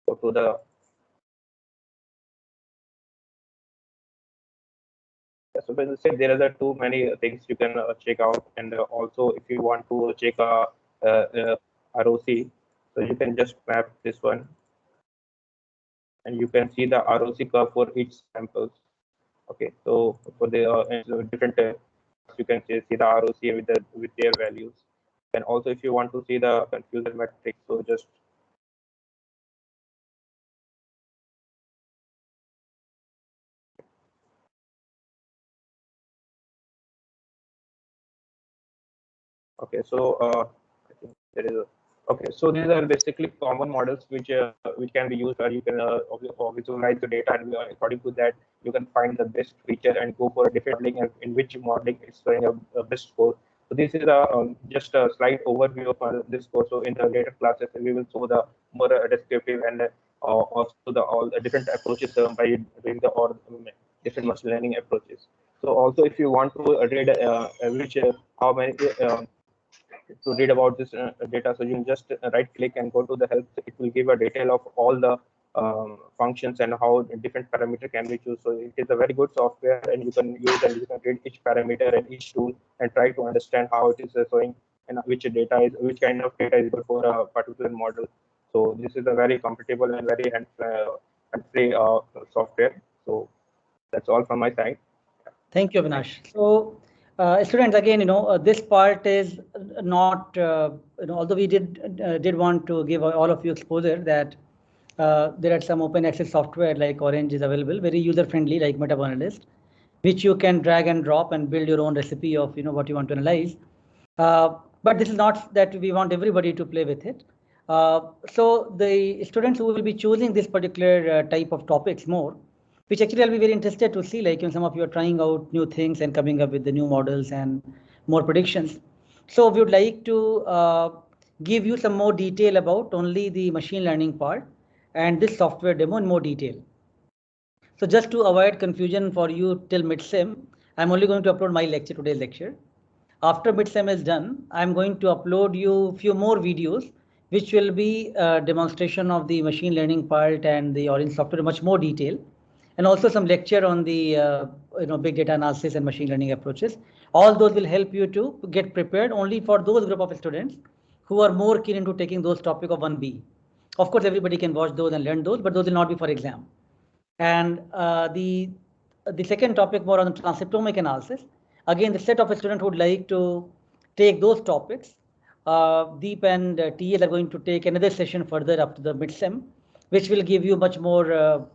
go to the so when you say there are too many things you can check out, and also if you want to check ROC, so you can just map this one, and you can see the ROC curve for each samples. Okay, so for the different you can see the ROC with their values, and also if you want to see the confusion matrix, so just okay, so I think there is a okay. So these are basically common models which can be used, or you can visualize the data, and according to that you can find the best feature and go for a different modeling, and in which modeling it's showing a best score. So this is a just a slight overview of this course. So in the later classes we will show the more descriptive and also the all the different approaches by doing the or different machine learning approaches. So also if you want to read which how many to read about this data, so you can just right click and go to the help. It will give a detail of all the functions and how different parameter can be chosen. So it is a very good software, and you can use and you can read each parameter and each tool and try to understand how it is showing and which kind of data is good for a particular model. So this is a very compatible and very hand-free software. So that's all from my side. Thank you, Avinash. So Students, again, this part is not, although we did want to give all of you exposure that there are some open access software like Orange is available, very user friendly like MetaAnalyst, which you can drag and drop and build your own recipe of what you want to analyze. But this is not that we want everybody to play with it. So the students who will be choosing this particular type of topics more, which actually I'll be very interested to see, like some of you are trying out new things and coming up with the new models and more predictions. So we would like to give you some more detail about only the machine learning part and this software demo in more detail. So just to avoid confusion for you till mid-sem, I'm only going to upload my lecture, today's lecture. After mid-sem is done, I'm going to upload you a few more videos, which will be a demonstration of the machine learning part and the Orange software in much more detail, and also some lecture on the big data analysis and machine learning approaches. All those will help you to get prepared only for those group of students who are more keen into taking those topic of 1B. Of course, everybody can watch those and learn those, but those will not be for exam. And the second topic more on the transcriptomic analysis. Again, the set of students who would like to take those topics. Deep and TL are going to take another session further up to the mid-sem, which will give you much more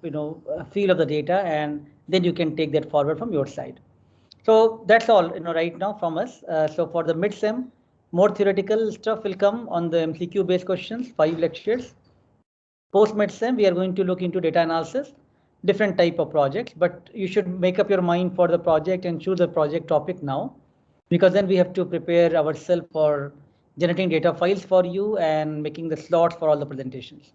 feel of the data, and then you can take that forward from your side. So that's all right now from us. So for the mid-sem, more theoretical stuff will come on the MCQ based questions, 5 lectures. Post mid-sem, we are going to look into data analysis, different type of projects, but you should make up your mind for the project and choose a project topic now, because then we have to prepare ourselves for generating data files for you and making the slots for all the presentations.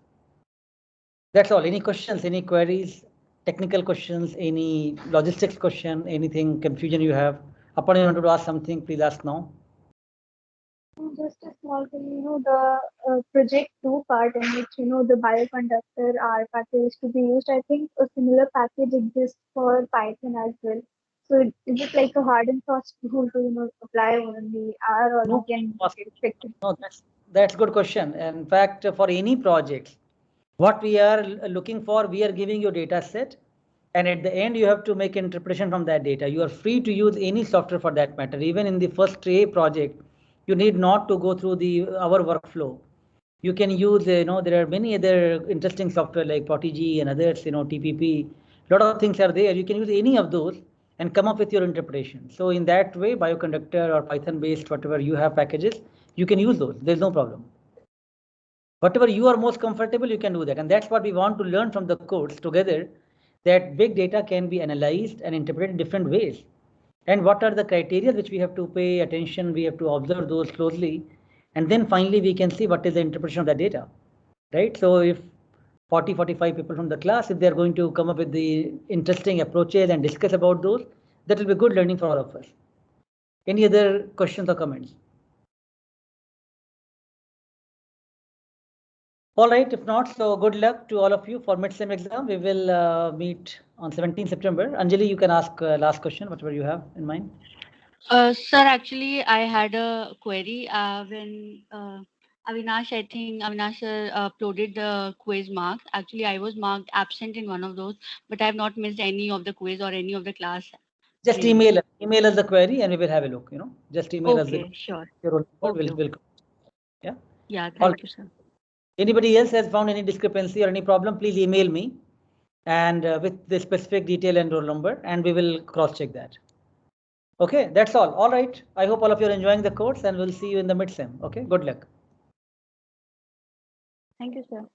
That's all. Any questions, any queries, technical questions, any logistics question, anything confusion you have? Upon you want to ask something, please ask now. Just a small thing, the project 2 part in which, the bioconductor R package is to be used. I think a similar package exists for Python as well. So is it like a hard and fast rule to, apply on the R, or No, we can expect it? No, that's good question. In fact, for any project, what we are looking for, we are giving you data set, and at the end you have to make interpretation from that data. You are free to use any software for that matter. Even in the first A project, you need not to go through our workflow. You can use, there are many other interesting software like Protigi and others, TPP. A lot of things are there. You can use any of those and come up with your interpretation. So in that way, bioconductor or Python based, whatever you have packages, you can use those. There's no problem. Whatever you are most comfortable, you can do that. And that's what we want to learn from the course together, that big data can be analyzed and interpreted in different ways. And what are the criteria which we have to pay attention, we have to observe those closely. And then finally, we can see what is the interpretation of the data, right? So if 40, 45 people from the class, if they're going to come up with the interesting approaches and discuss about those, that will be good learning for all of us. Any other questions or comments? All right, if not, so good luck to all of you for mid-sem exam. We will meet on 17 September. Anjali, you can ask last question, whatever you have in mind. Sir, actually, I had a query when Avinash, I think Avinash uploaded the quiz marks. Actually, I was marked absent in one of those, but I have not missed any of the quiz or any of the class. Just email us the query and we will have a look. Just email us. Okay, sure. We'll yeah. Yeah, thank you, sir. Anybody else has found any discrepancy or any problem, please email me and with the specific detail and roll number, and we will cross check that. Okay, that's all. All right. I hope all of you are enjoying the course, and we'll see you in the mid-sem. Okay, good luck. Thank you, sir.